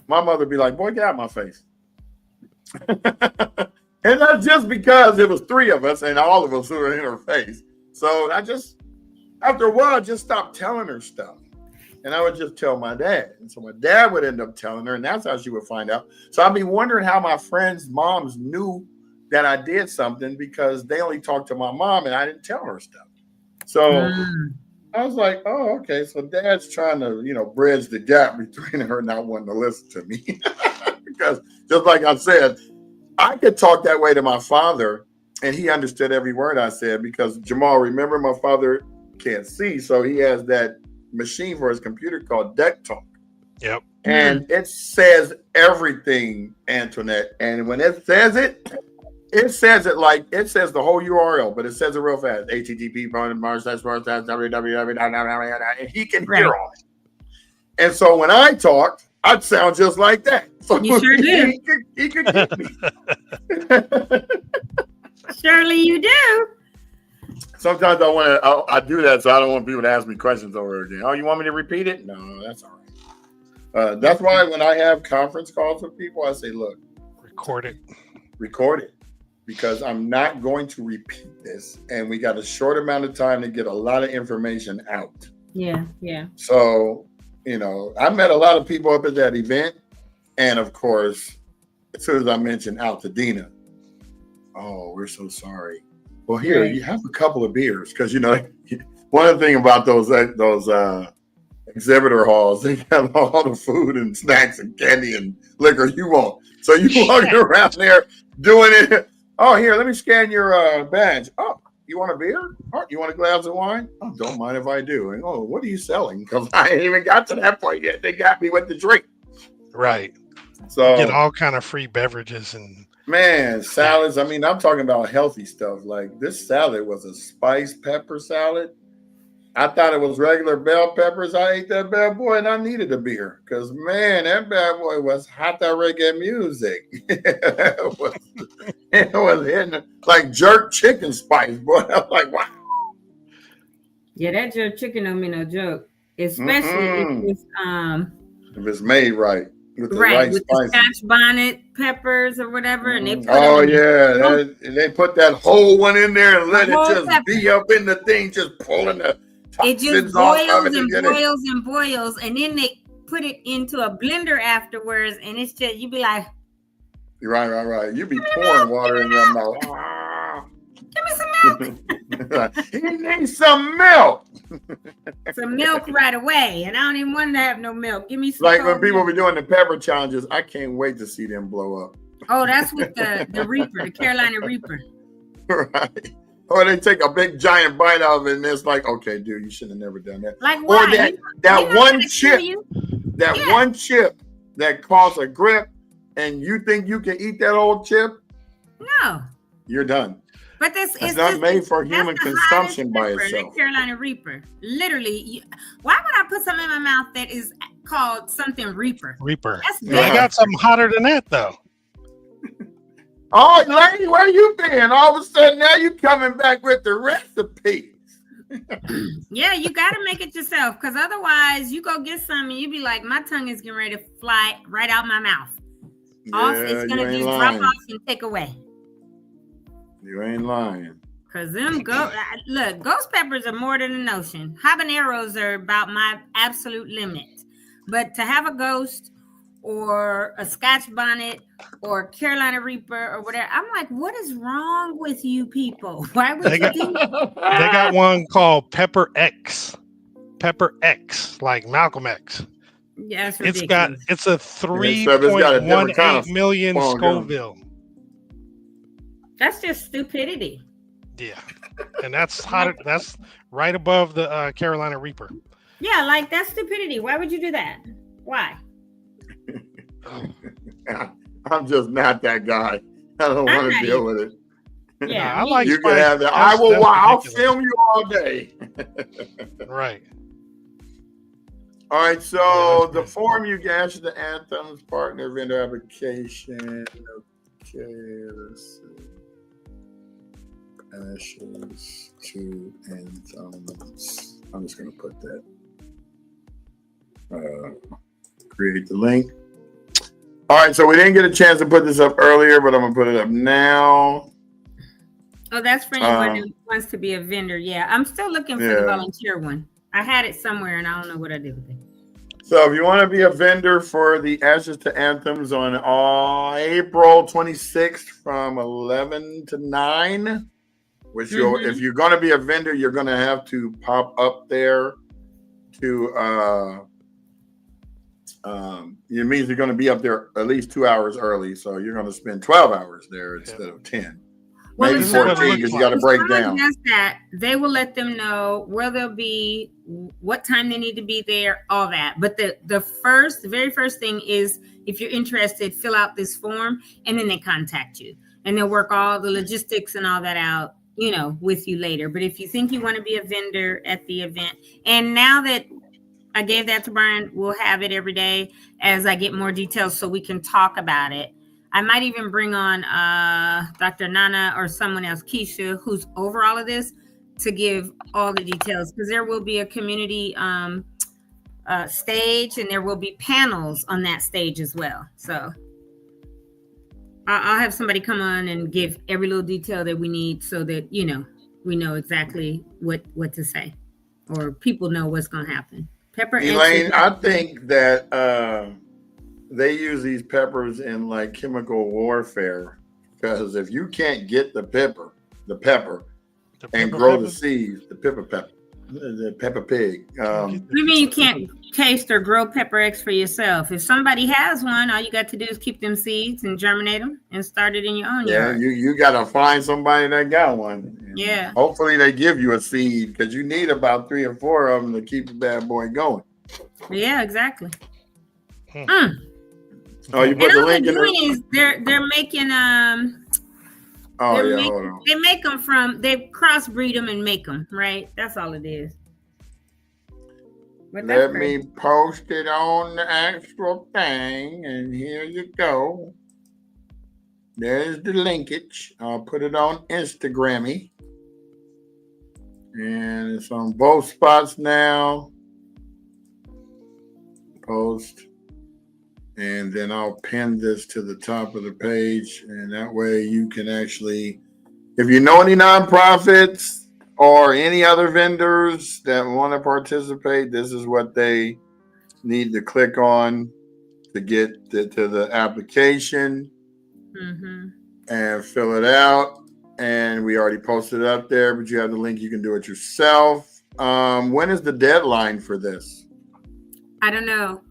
My mother would be like, boy, get out of my face. And that's just because it was 3 of us and all of us who were in her face. So I just, after a while, I just stopped telling her stuff. And I would just tell my dad. And so my dad would end up telling her, and that's how she would find out. So I'd be wondering how my friends' moms knew that I did something, because they only talked to my mom and I didn't tell her stuff. So I was like, oh, okay. So Dad's trying to, you know, bridge the gap between her not wanting to listen to me. Because just like I said, I could talk that way to my father and he understood every word I said, because Jamal, remember, my father can't see. So he has that machine for his computer called Deck Talk. Yep. And it says everything, Antoinette. And when it says it says it like, it says the whole URL, but it says it real fast. HTTP, and he can hear all it. And so when I talked, I'd sound just like that. So you sure do. He could get me. Surely you do. Sometimes I do that so I don't want people to ask me questions over again. Oh, you want me to repeat it? No, that's all right. That's why when I have conference calls with people, I say, look, record it. Because I'm not going to repeat this, and we got a short amount of time to get a lot of information out. Yeah. So, you know, I met a lot of people up at that event, and of course, as soon as I mentioned Altadena, oh, we're so sorry. Well, here, you have a couple of beers, because, you know, one thing about those exhibitor halls, they have all the food and snacks and candy and liquor you want. So you walking around there doing it. Oh, here, let me scan your badge. Oh, you want a beer? Oh, you want a glass of wine? Oh, don't mind if I do. And, oh, what are you selling? Because I ain't even got to that point yet. They got me with the drink. Right. So you get all kind of free beverages and salads. I mean, I'm talking about healthy stuff. Like this salad was a spiced pepper salad. I thought it was regular bell peppers. I ate that bad boy and I needed a beer because, man, that bad boy was hot reggae music. it was hitting like jerk chicken spice, boy. I was like, wow. Yeah, that jerk chicken don't mean no joke, especially if it's made right. With the right, with spices. the Scotch bonnet peppers or whatever, and they put they put that whole one in there and let it just pepper. be up in the thing, just pulling the it just boils and boils and boils, and then they put it into a blender afterwards, and it's just you be like, right. You be pouring water in your mouth. Give me some milk. He needs some milk. Some milk right away, and I don't even want to have no milk. Give me some. Like when people be doing the pepper challenges, I can't wait to see them blow up. Oh, that's with the Reaper, the Carolina Reaper. Right. Or they take a big giant bite out of it, and it's like, okay, dude, you should have never done that. Like why? Or that one chip, one chip that costs a grip, and you think you can eat that old chip? No. You're done. But it's not made for human consumption by itself. The Carolina Reaper. Literally, why would I put something in my mouth that is called something Reaper? Reaper. That's they got something hotter than that, though. Oh, lady, where you been? All of a sudden, now you coming back with the recipes. Yeah, you got to make it yourself, because otherwise, you go get some and you be like, my tongue is getting ready to fly right out my mouth. It's going to just drop off and take away. You ain't lying. Because look, ghost peppers are more than a notion. Habaneros are about my absolute limit. But to have a ghost or a Scotch bonnet or Carolina Reaper or whatever, I'm like, what is wrong with you people? Why would you do that? They got one called Pepper X. Pepper X, like Malcolm X. Yeah, it's it's a 3.18 million Scoville. That's just stupidity. Yeah, and that's hot. That's right above the Carolina Reaper. Yeah, like that's stupidity. Why would you do that? Why? I'm just not that guy. I don't want to deal with it. Yeah, I like. You can have that. I'll film you all day. Right. All right. So the form you got is the Anthems partner vendor application. Okay, let's see. Ashes to Anthems. I'm just going to put that. Create the link. All right, so we didn't get a chance to put this up earlier, but I'm going to put it up now. Oh, that's for anyone who wants to be a vendor. Yeah, I'm still looking for the volunteer one. I had it somewhere, and I don't know what I did with it. So if you want to be a vendor for the Ashes to Anthems on April 26th from 11 to 9, which if you're going to be a vendor, you're going to have to pop up there to it means you're going to be up there at least 2 hours early, so you're going to spend 12 hours there instead of 10. Well, maybe 14 because you got to break down. Does that, they will let them know where they'll be, what time they need to be there, all that. But the very first thing is, if you're interested, fill out this form, and then they contact you, and they'll work all the logistics and all that out, with you later. But if you think you want to be a vendor at the event, and now that I gave that to Brian, we'll have it every day as I get more details so we can talk about it. I might even bring on Dr. Nana or someone else, Keisha, who's over all of this, to give all the details, because there will be a community stage, and there will be panels on that stage as well. So I'll have somebody come on and give every little detail that we need so that, we know exactly what to say, or people know what's going to happen. Pepper. Elaine, I think that they use these peppers in like chemical warfare, because if you can't get the pepper and grow the seeds, the pepper pig. You mean you can't taste or grow Pepper X for yourself? If somebody has one, all you got to do is keep them seeds and germinate them and start it in your own yard. You got to find somebody that got one. Yeah. Hopefully they give you a seed, because you need about 3 or 4 of them to keep the bad boy going. Yeah, exactly. Oh, you put the link in there? They're making hold on. They make them they crossbreed them and make them, right? That's all it is. But let me post it on the actual thing, and here you go. There's the linkage. I'll put it on Instagrammy, and it's on both spots now. Post, And then I'll pin this to the top of the page. And that way you can actually, if you know any nonprofits or any other vendors that want to participate, this is what they need to click on to get to the application and fill it out. And we already posted it up there, but you have the link. You can do it yourself. When is the deadline for this? I don't know.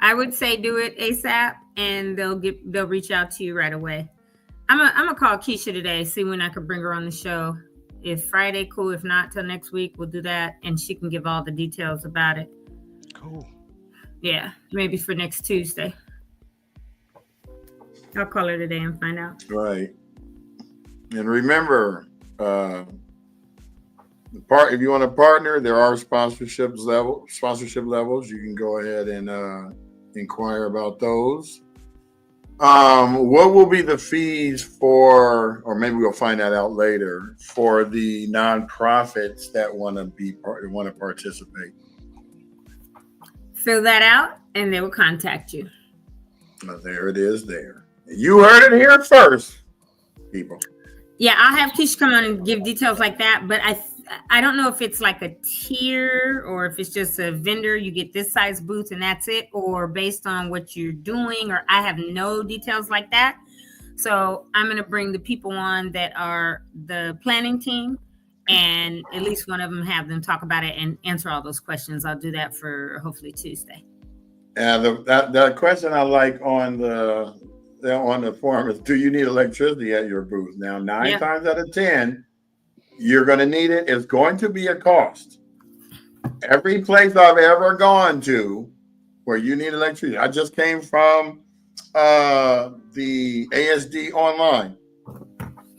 I would say do it ASAP, and they'll reach out to you right away. I'm gonna call Keisha today, see when I can bring her on the show. If Friday, cool. If not, till next week, we'll do that, and she can give all the details about it. Cool. Yeah, maybe for next Tuesday. I'll call her today and find out. Right. And remember, if you want to partner, there are sponsorship levels. You can go ahead and inquire about those. What will be the fees for, or maybe we'll find that out later, for the nonprofits that want to participate? Fill that out, and they will contact you. There it is. There, you heard it here first, people. Yeah, I'll have Keisha come on and give details like that, but I don't know if it's like a tier or if it's just a vendor, you get this size booth and that's it, or based on what you're doing, or I have no details like that. So I'm going to bring the people on that are the planning team, and at least one of them have them talk about it and answer all those questions. I'll do that for hopefully Tuesday. And the question I like on the forum is, do you need electricity at your booth? Now, 9 times out of 10, you're going to need it. It's going to be a cost. Every place I've ever gone to where you need electricity. I just came from the ASD online.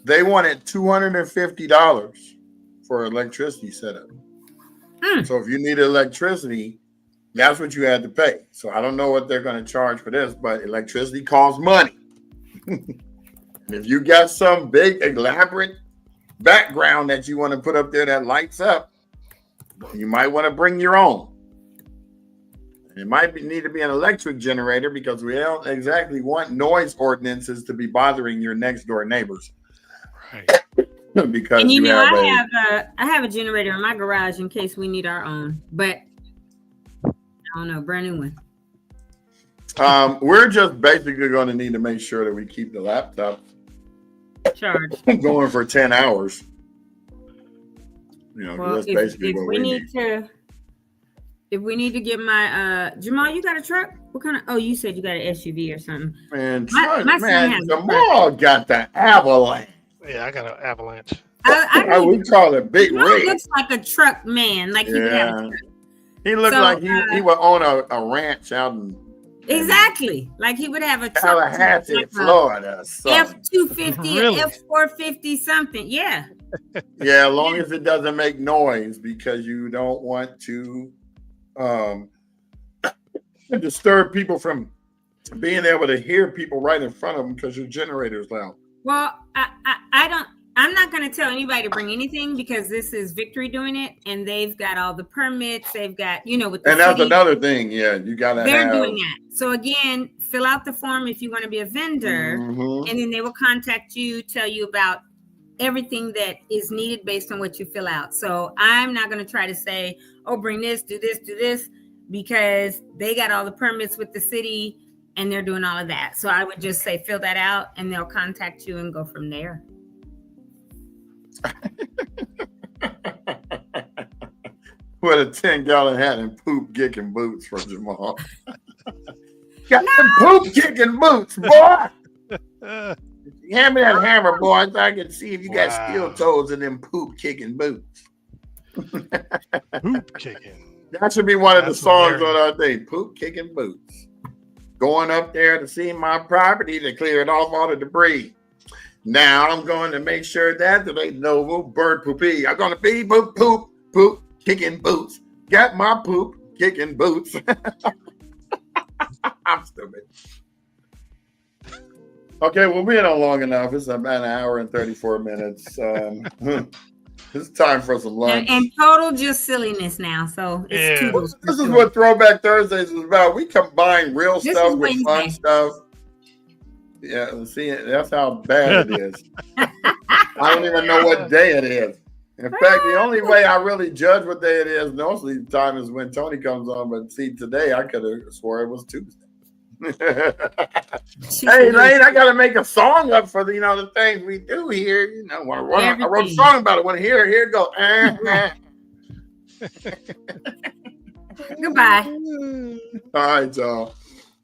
They wanted $250 for electricity setup. So if you need electricity, that's what you had to pay. So I don't know what they're going to charge for this, but electricity costs money. If you got some big elaborate background that you want to put up there that lights up, you might want to bring your own. It might need to be an electric generator, because we don't exactly want noise ordinances to be bothering your next door neighbors. Right. Because and I have a generator in my garage in case we need our own, but I don't know, brand new one. We're just basically going to need to make sure that we keep the laptop charged going for 10 hours. That's basically what we need. If we need to get my Jamal, you got a truck? What kind of? Oh, you said you got an SUV or something. Man, Jamal got the Avalanche. Yeah, I got an Avalanche. We call it Big Rig. Looks like a truck man. Like he would have a truck. He looked like he would own a ranch out in exactly. Like he would have a truck. Tallahassee, like Florida. F-250, F-450, something. Yeah. Yeah, as long as it doesn't make noise, because you don't want to disturb people from being able to hear people right in front of them because your generator is loud. Well, I'm not going to tell anybody to bring anything, because this is Victory doing it, and they've got all the permits. They've got, with the and that's another thing. Yeah, you got to. They're doing that. So again, fill out the form if you want to be a vendor, and then they will contact you, tell you about everything that is needed based on what you fill out. So I'm not going to try to say, oh, bring this, do this, because they got all the permits with the city and they're doing all of that. So I would just say, fill that out, and they'll contact you and go from there. With a 10-gallon hat and poop kicking boots for Jamal. Got them poop kicking boots, boy. Hand me that hammer, boy, so I can see if you got steel toes in them poop kicking boots. Poop kicking. That should be one of the songs on our thing. Poop kicking boots. Going up there to see my property to clear it off all the debris. Now I'm going to make sure that there ain't no bird poopy. I'm going to be poop kicking boots. Got my poop kicking boots. I'm stupid. Okay, well, we've been on long enough. It's about an hour and 34 minutes. It's time for some lunch. And total just silliness now. So it's toodles. This is what Throwback Thursdays is about. We combine real stuff with fun stuff. Yeah, see, that's how bad it is. I don't even know what day it is. In fact, the only way I really judge what day it is most of the time is when Tony comes on. But see, today I could have swore it was Tuesday. Hey, Lane, I got to make a song up for the the things we do here. I wrote a song about it. Here it goes. Goodbye. All right, y'all.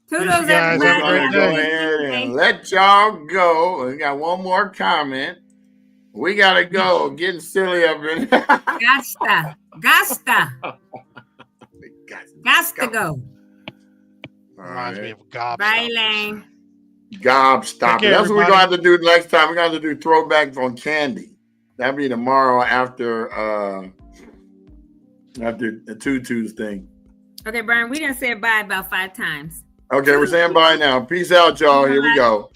Kudos, We're gonna go ahead and let y'all go. We got one more comment. We gotta go. Getting silly up in. Gasta go. Reminds me of Gobstop. Bye, Lane. Gobstop. That's what we're gonna have to do next time. We're gonna have to do throwbacks on candy. That'll be tomorrow after the Tutu's thing. Okay, Brian, we done said bye about 5 times. Okay, we're saying bye now. Peace out, y'all. Here we go.